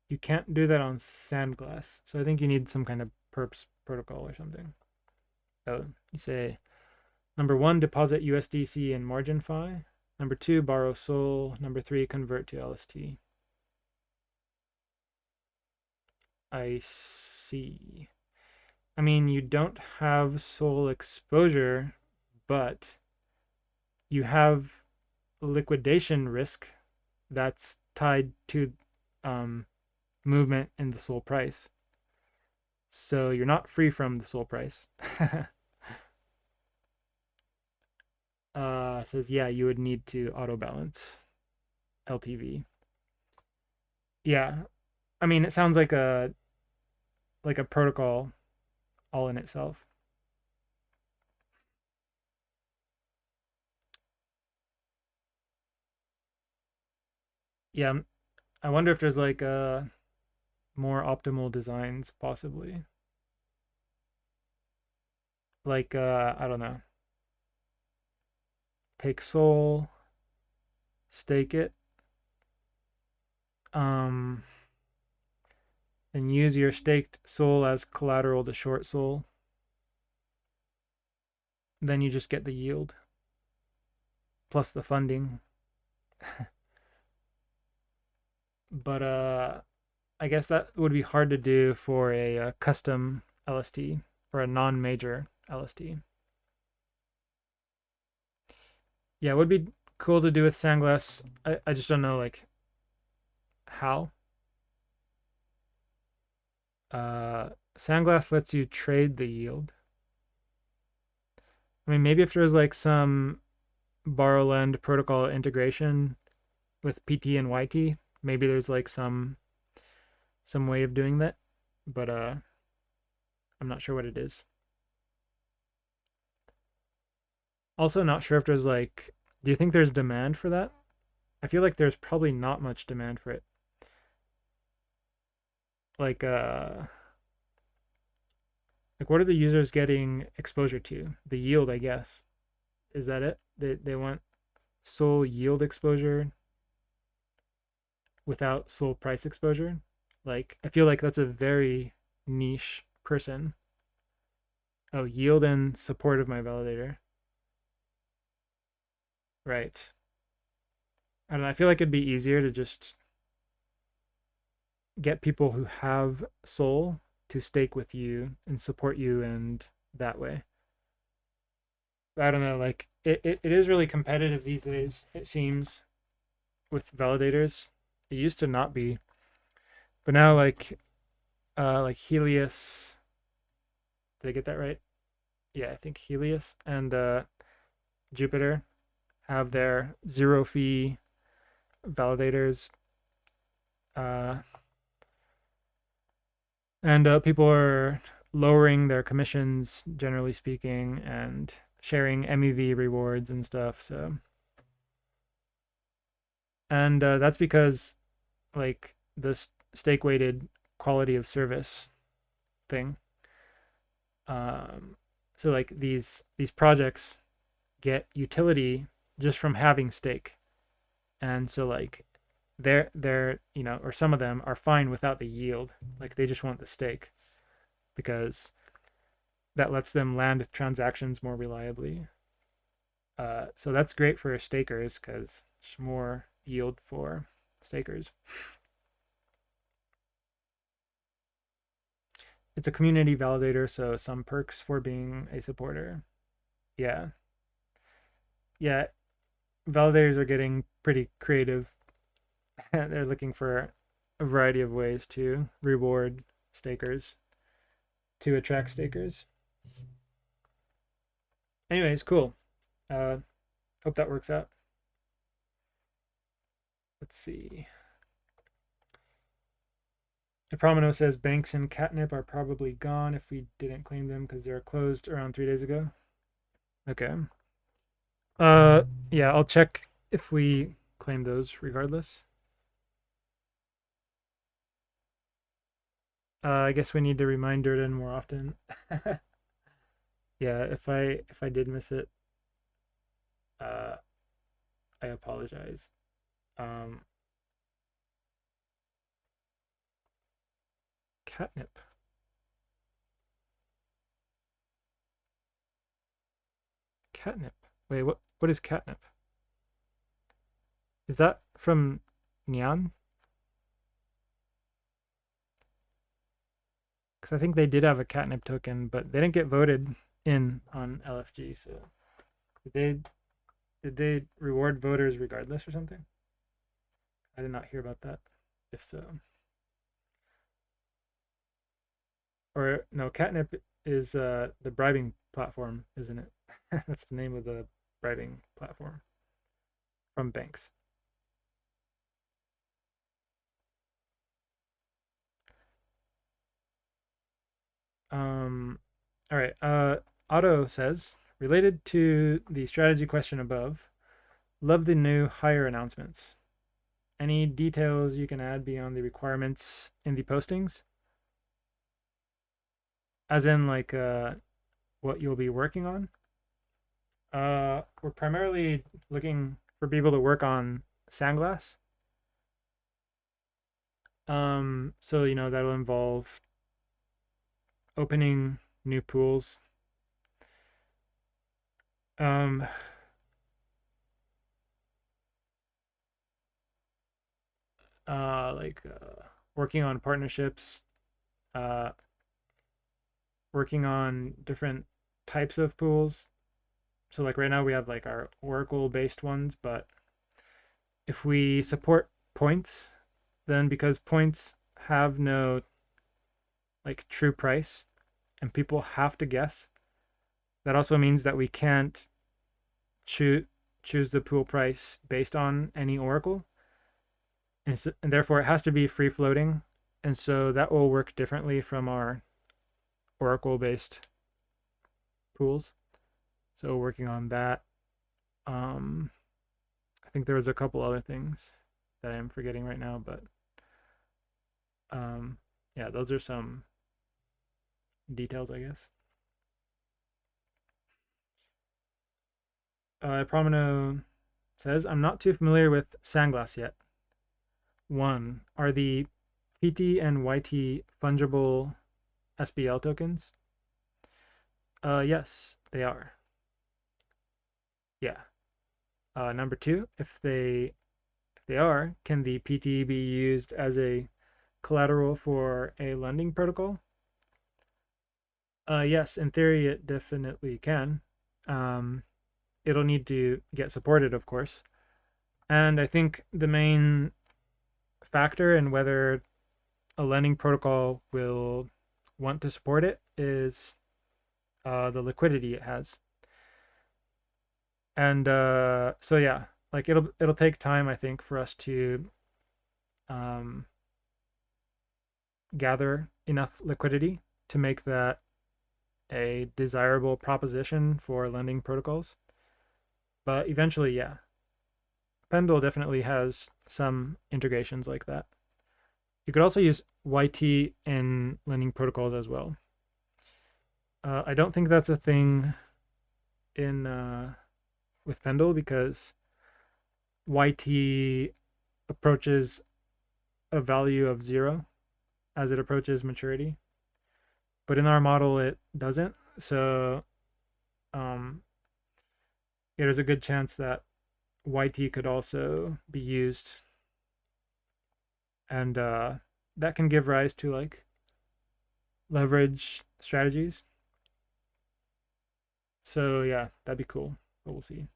you can't do that on Sandglass. So I think you need some kind of perps protocol or something. So you say number 1, deposit USDC in MarginFi. Number 2, borrow Sol. Number 3, convert to LST. I see. I mean, you don't have Sol exposure, but you have liquidation risk that's tied to movement in the Sol price. So you're not free from the Sol price. Says, yeah, you would need to auto balance LTV. Yeah, I mean, it sounds like a protocol all in itself. Yeah, I wonder if there's like more optimal designs possibly. Like I don't know. Take Sol, stake it, um, and use your staked Sol as collateral to short Sol. Then you just get the yield plus the funding. But I guess that would be hard to do for a custom LST, for a non-major LST. Yeah, it would be cool to do with Sandglass. I just don't know like how. Sandglass lets you trade the yield. I mean, maybe if there's like some borrow lend protocol integration with PT and YT, maybe there's like some way of doing that, but I'm not sure what it is. Also, not sure if there's like, do you think there's demand for that? I feel like there's probably not much demand for it. Like, what are the users getting exposure to? The yield, I guess. Is that it? They want Sol yield exposure without Sol price exposure. Like, I feel like that's a very niche person. Oh, yield and support of my validator. Right. I don't know, I feel like it'd be easier to just get people who have Sol to stake with you and support you and that way. I don't know, like it is really competitive these days, it seems, with validators. It used to not be. But now like Helios, did I get that right? Yeah, I think Helios and Jupiter have their zero fee validators. Uh and people are lowering their commissions generally speaking and sharing MEV rewards and stuff. So and that's because like this stake weighted quality of service thing. Um, so like these projects get utility just from having stake, and so like they're or some of them are fine without the yield. Like they just want the stake because that lets them land transactions more reliably. So that's great for stakers because it's more yield for stakers. It's a community validator, so some perks for being a supporter. Yeah. Yeah. Validators are getting pretty creative. They're looking for a variety of ways to reward stakers, to attract stakers. Anyways, cool. Uh, Hope that works out. Let's see. Promino says banks and catnip are probably gone if we didn't claim them because they were closed around 3 days ago. Okay. Yeah, I'll check if we claim those regardless. I guess we need to remind Durden more often. Yeah, if I did miss it, uh, I apologize. Um, Catnip. Catnip. Wait, what is catnip? Is that from Nyan? Because I think they did have a catnip token, but they didn't get voted in on LFG. So did they did they reward voters regardless or something? I did not hear about that. If so, or no, catnip is the bribing platform, isn't it? That's the name of the bribing platform from banks. Um, all right. Otto says, related to the strategy question above, love the new hire announcements. Any details you can add beyond the requirements in the postings? As in, like, what you'll be working on? We're primarily looking for people to work on Sandglass. So that'll involve opening new pools. Um, like working on partnerships, uh, working on different types of pools. So like right now we have like our Oracle based ones, but if we support points, then because points have no like true price and people have to guess, that also means that we can't choose the pool price based on any Oracle. And therefore it has to be free floating. And so that will work differently from our Oracle based pools. So working on that. Um, I think there was a couple other things that I'm forgetting right now, but um, yeah, those are some details, I guess. Promino says, I'm not too familiar with Sandglass yet. One, are the PT and YT fungible SBL tokens? Yes, they are. Yeah. Number two, if they are, can the PT be used as a collateral for a lending protocol? Yes, in theory, it definitely can. Um, it'll need to get supported, of course. And I think the main factor in whether a lending protocol will want to support it is the liquidity it has. And so yeah, like it'll take time, I think, for us to um, gather enough liquidity to make that a desirable proposition for lending protocols. But eventually, yeah, Pendle definitely has some integrations like that. You could also use YT in lending protocols as well. I don't think that's a thing in with Pendle because YT approaches a value of 0 as it approaches maturity, but in our model it doesn't. So um, yeah, there's a good chance that YT could also be used, and that can give rise to like leverage strategies. So yeah, that'd be cool. But we'll see.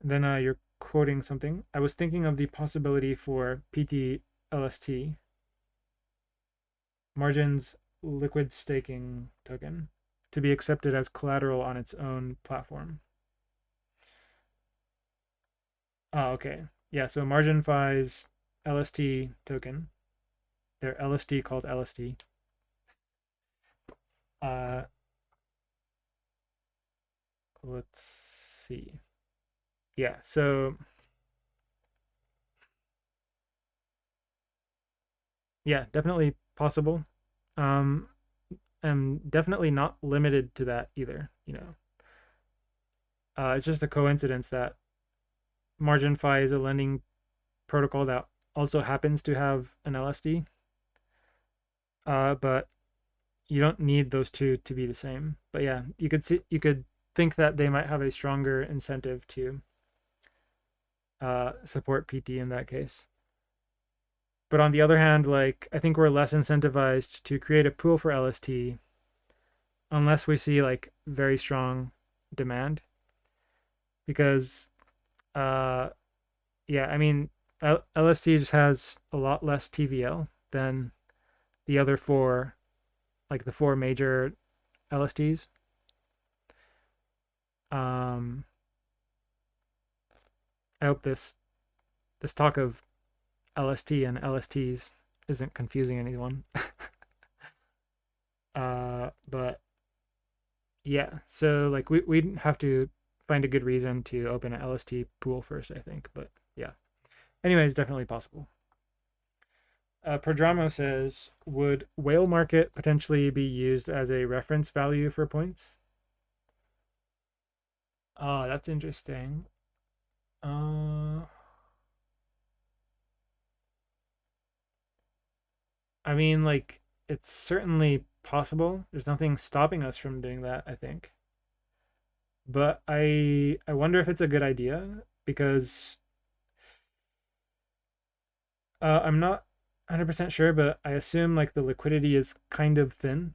And then you're quoting something. I was thinking of the possibility for PT LST margins liquid staking token to be accepted as collateral on its own platform. Oh, okay. Yeah, so MarginFi's LST token, their LST called LST. Uh, let's see. Yeah, so yeah, definitely possible. Um, and definitely not limited to that either, you know. It's just a coincidence that MarginFi is a lending protocol that also happens to have an LSD. But you don't need those two to be the same. But yeah, you could think that they might have a stronger incentive to support PT in that case. But on the other hand, like I think we're less incentivized to create a pool for LST unless we see like very strong demand, because uh yeah, I mean LST just has a lot less TVL than the other four, like the four major LSTs. Um, I hope this talk of LST and LSTs isn't confusing anyone. But yeah, so like we'd have to find a good reason to open an LST pool first, I think. But yeah, anyways, definitely possible. Perdramo says, would whale market potentially be used as a reference value for points? Oh, that's interesting. Uh, I mean, like, it's certainly possible. There's nothing stopping us from doing that, I think. But I wonder if it's a good idea because I'm not 100% sure, but I assume like the liquidity is kind of thin,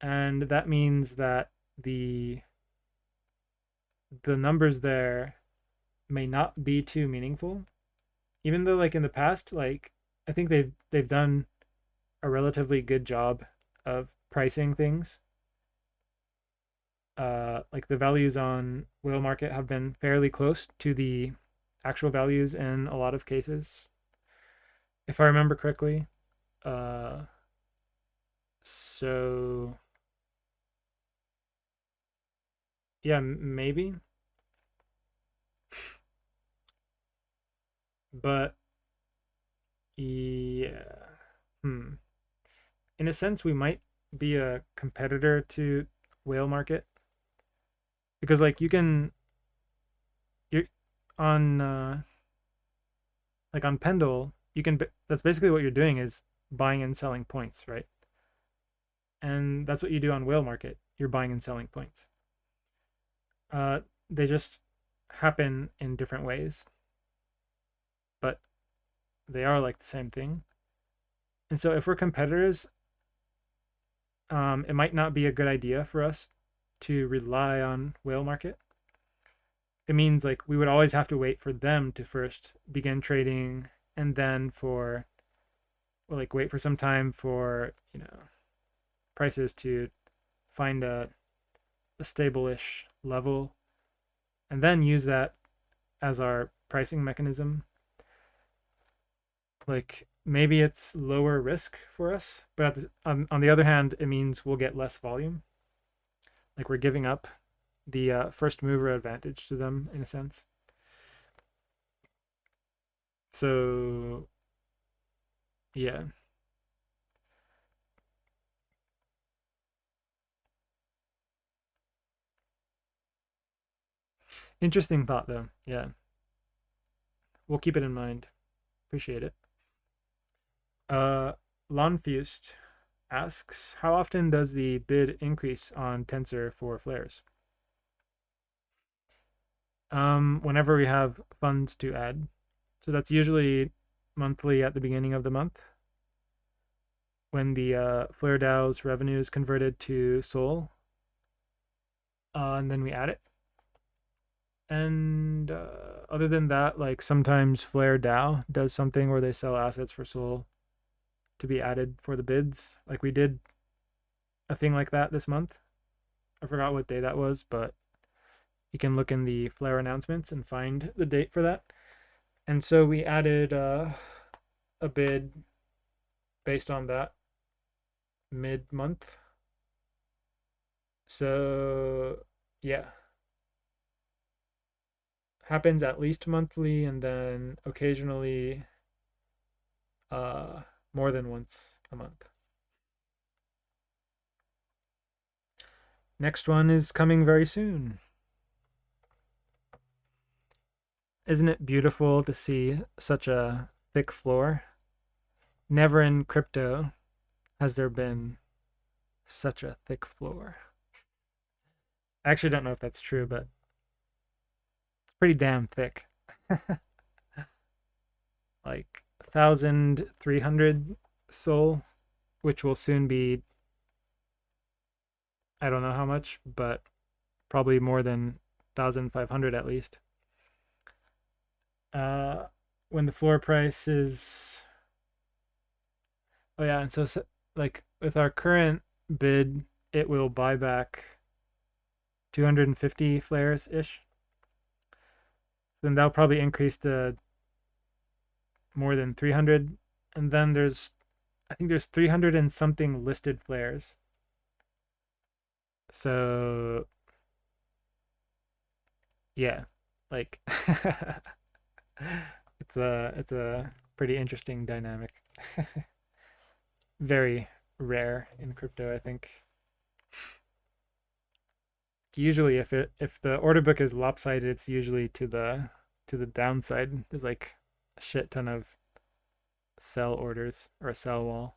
and that means that the the numbers there may not be too meaningful. Even though like in the past, like I think they've done a relatively good job of pricing things. Like the values on whale market have been fairly close to the actual values in a lot of cases, if I remember correctly. Uh, so yeah, maybe, but yeah, hmm. In a sense, we might be a competitor to whale market because like you're on like on Pendle, you can that's basically what you're doing is buying and selling points, right? And that's what you do on whale market. You're buying and selling points. Uh, they just happen in different ways, but they are like the same thing. And so if we're competitors, it might not be a good idea for us to rely on whale market. It means like we would always have to wait for them to first begin trading, and then for like wait for some time for prices to find a stable-ish level, and then use that as our pricing mechanism. Like maybe it's lower risk for us, but on the other hand, it means we'll get less volume. Like we're giving up the first mover advantage to them in a sense. So yeah, interesting thought though. Yeah, we'll keep it in mind. Appreciate it. Uh, Lonfust asks, how often does the bid increase on Tensor for flares? Whenever we have funds to add. So that's usually monthly at the beginning of the month when the Flare DAO's revenue is converted to Sol, and then we add it. And other than that, like sometimes Flare DAO does something where they sell assets for Sol to be added for the bids. Like we did a thing like that this month. I forgot what day that was, but you can look in the Flare announcements and find the date for that. And so we added a bid based on that mid-month. So yeah, happens at least monthly, and then occasionally uh, more than once a month. Next one is coming very soon. Isn't it beautiful to see such a thick floor? Never in crypto has there been such a thick floor. I actually don't know if that's true, but it's pretty damn thick. Like 1,300 Sol, which will soon be, I don't know how much, but probably more than 1,500 at least. Uh, when the floor price is, oh yeah, and so like with our current bid, it will buy back 250 flares ish. Then that'll probably increase to more than 300, and then I think there's 300 and something listed flares. So yeah, like it's a pretty interesting dynamic. Very rare in crypto, I think. Usually if the order book is lopsided, it's usually to the downside. There's like a shit ton of sell orders or a sell wall.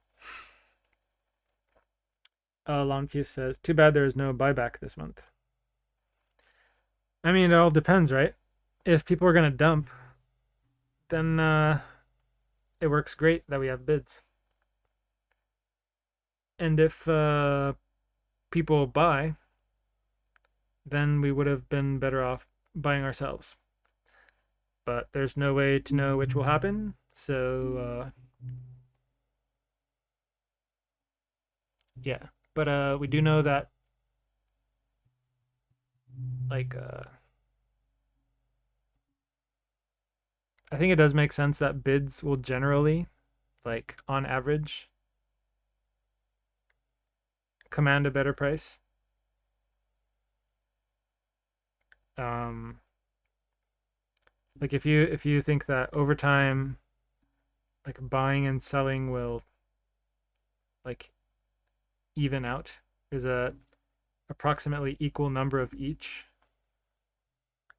Lonfuse says, too bad there is no buyback this month. I mean, it all depends, right? If people are gonna dump, then it works great that we have bids. And if people buy, then we would have been better off buying ourselves. But there's no way to know which will happen, so yeah. But we do know that like I think it does make sense that bids will generally, like on average, command a better price. Um, like if you think that over time, like buying and selling will like even out, there's a approximately equal number of each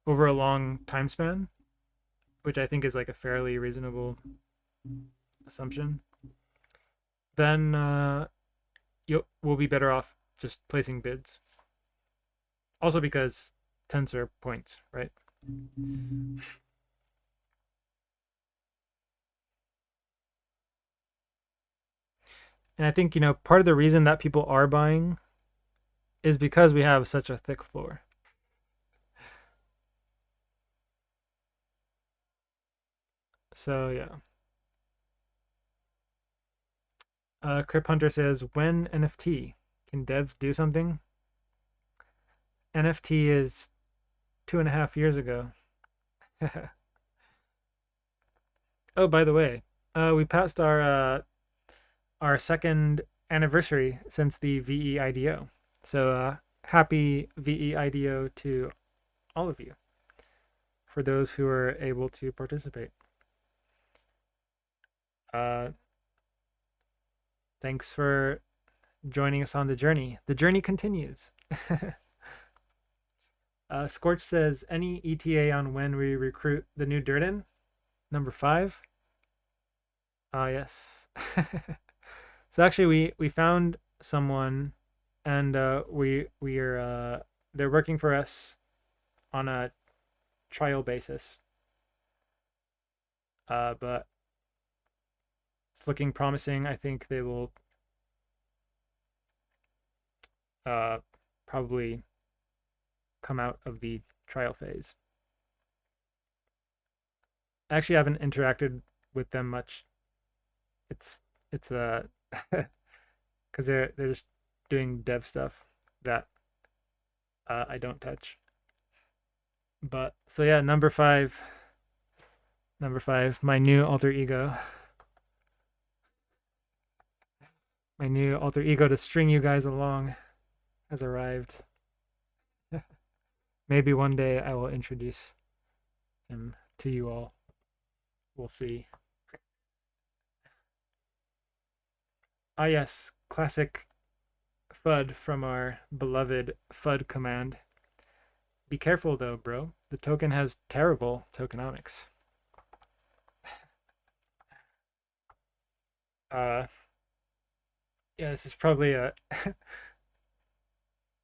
over a long time span, which I think is like a fairly reasonable assumption, then we'll be better off just placing bids. Also because tensor points, right? And I think, part of the reason that people are buying is because we have such a thick floor. So yeah. Crip Hunter says, when NFT? Can devs do something? NFT is 2.5 years ago. Oh, by the way, we passed our second anniversary since the VE IDO. So happy VE IDO to all of you for those who are able to participate. Uh, Thanks for joining us on the journey. The journey continues. Scorch says, any ETA on when we recruit the new Durden? Number 5. Ah, yes. So actually, we found someone, and we are they're working for us on a trial basis. But it's looking promising. I think they will uh probably come out of the trial phase. I actually haven't interacted with them much. It's because they're just doing dev stuff that I don't touch. But so yeah, number five, my new alter ego, my new alter ego to string you guys along has arrived. Maybe one day I will introduce him to you all. We'll see. Ah yes, classic FUD from our beloved FUD command. Be careful though, bro. The token has terrible tokenomics. Uh, yeah, this is probably a.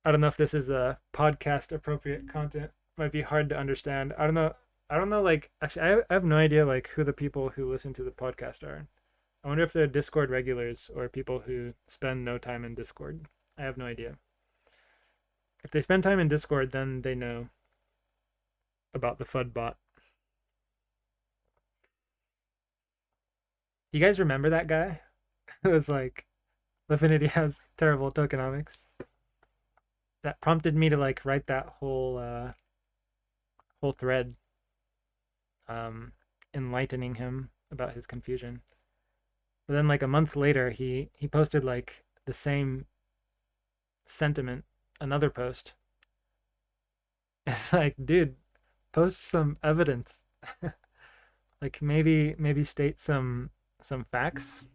I don't know if this is a podcast appropriate content. Might be hard to understand. I don't know. I don't know. Like, actually, I have no idea like who the people who listen to the podcast are. I wonder if they're Discord regulars or people who spend no time in Discord. I have no idea. If they spend time in Discord, then they know about the FUD bot. You guys remember that guy? It was like Lifinity has terrible tokenomics. That prompted me to like write that whole thread, um, enlightening him about his confusion. But then like a month later, he posted like the same sentiment, another post. It's like, dude, post some evidence. Like maybe state some facts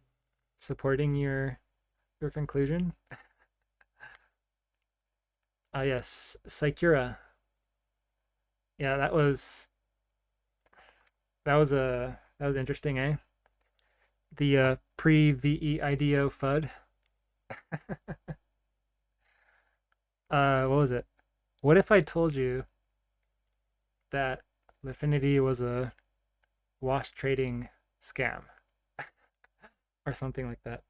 supporting your conclusion. Ah yes, Saikura. Yeah, that was interesting, eh? The pre VE IDO FUD. What was it? What if I told you that Lifinity was a wash trading scam or something like that?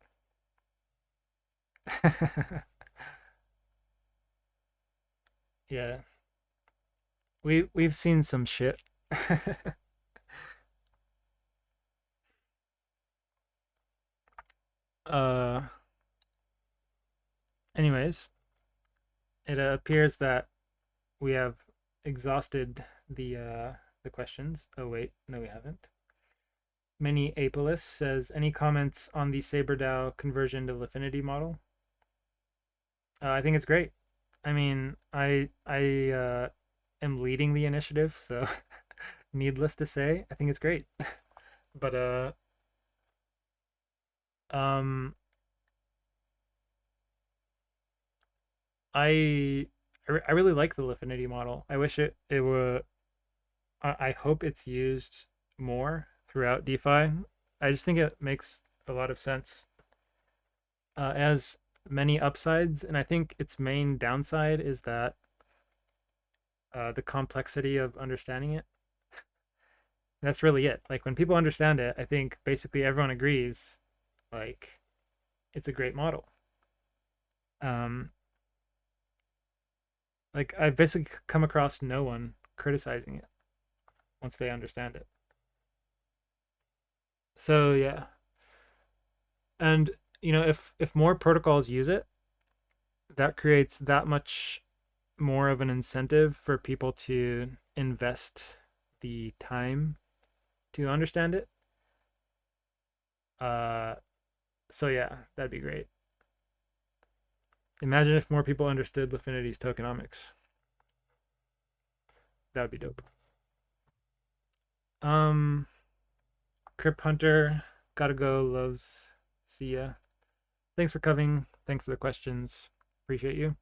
Yeah, we've seen some shit. uh, Anyways, it appears that we have exhausted the questions. Oh wait, no, we haven't. Mini Apolis says, any comments on the SaberDAO conversion to Lifinity model? I think it's great. I mean, I am leading the initiative, so needless to say, I think it's great. But um, I I really like the Lifinity model. I wish it were. I hope it's used more throughout DeFi. I just think it makes a lot of sense. As many upsides, and I think its main downside is that the complexity of understanding it. That's really it. Like when people understand it, I think basically everyone agrees, like it's a great model. Um, like I've basically come across no one criticizing it once they understand it. So yeah, and if more protocols use it, that creates that much more of an incentive for people to invest the time to understand it. Uh, so yeah, that'd be great. Imagine if more people understood Liffinity's tokenomics. That would be dope. Um, Crip Hunter, gotta go. Loves. See ya. Thanks for coming. Thanks for the questions. Appreciate you.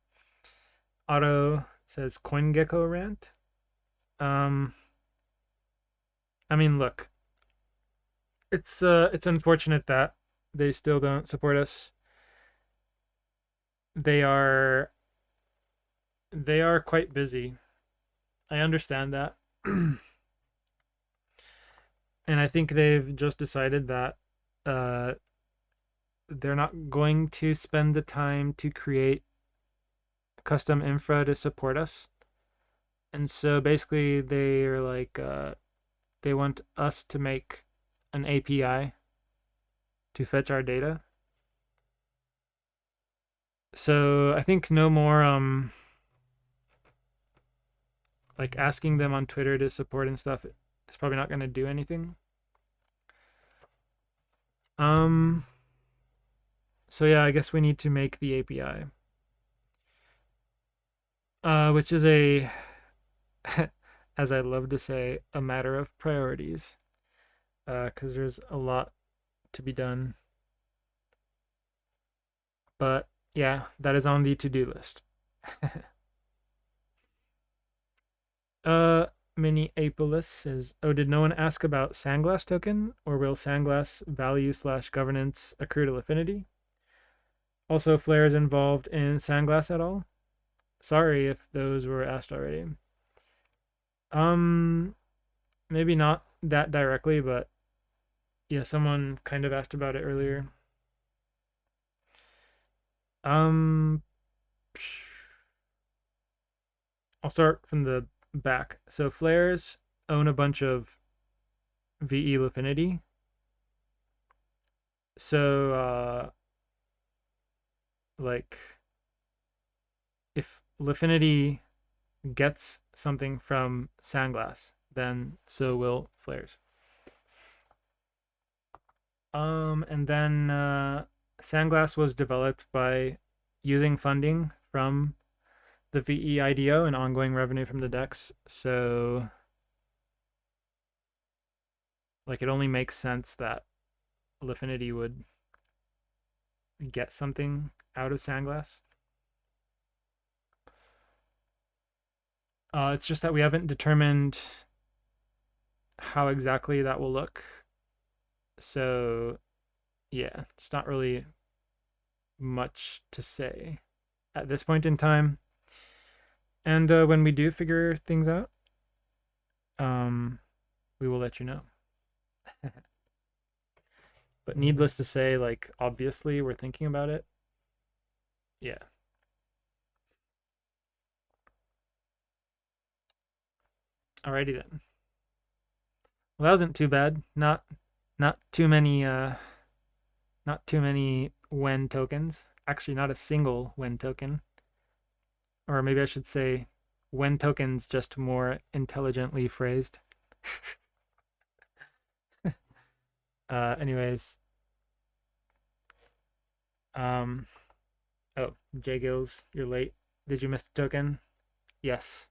Otto says CoinGecko rant. Um, I mean, look, it's unfortunate that they still don't support us. They are they are quite busy. I understand that. And I think they've just decided that uh they're not going to spend the time to create custom infra to support us. And so basically they are like they want us to make an API to fetch our data. So I think no more like asking them on Twitter to support and stuff is probably not going to do anything. Um so yeah, I guess we need to make the API. Which is a as I love to say, a matter of priorities. Cuz there's a lot to be done. But yeah, that is on the to-do list. uh Mini Apolis says, "Oh, did no one ask about Sandglass token, or will Sandglass value slash governance accrue to Affinity? Also, Flare is involved in Sandglass at all? Sorry if those were asked already. Um, Maybe not that directly, but yeah, someone kind of asked about it earlier. Um, I'll start from the back. So Flares own a bunch of VE Affinity. So like if Lifinity gets something from Sandglass, then so will Flares. And then Sandglass was developed by using funding from the VE IDO and ongoing revenue from the DEX. So like it only makes sense that Lifinity would get something out of Sandglass. It's just that we haven't determined how exactly that will look. So yeah, it's not really much to say at this point in time. And when we do figure things out, um, we will let you know. But needless to say, like obviously we're thinking about it. Yeah. Alrighty then. Well, that wasn't too bad. Not too many not too many when tokens. Actually, not a single when token. Or maybe I should say when tokens, just more intelligently phrased. Anyways, um, oh, J Gills, you're late. Did you miss the token? Yes.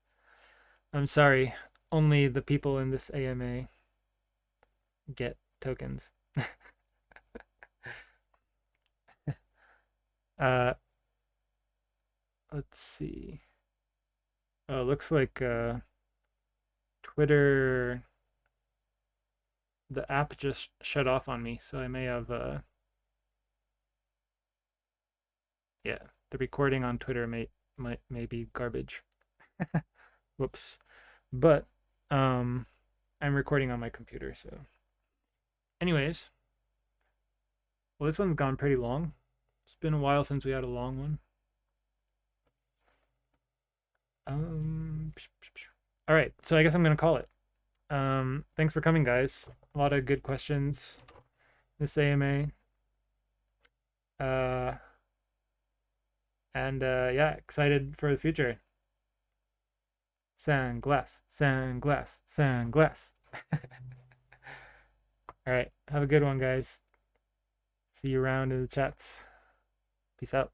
I'm sorry. Only the people in this AMA get tokens. uh, let's see. Oh, looks like Twitter, the app just shut off on me, so I may have yeah, the recording on Twitter may be garbage. Whoops. But I'm recording on my computer, so anyways, well, this one's gone pretty long. It's been a while since we had a long one. All right, so I guess I'm gonna call it. Thanks for coming, guys. A lot of good questions this AMA. Yeah, excited for the future. Sunglass, sunglass, sunglass. All right, have a good one, guys. See you around in the chats. Peace out.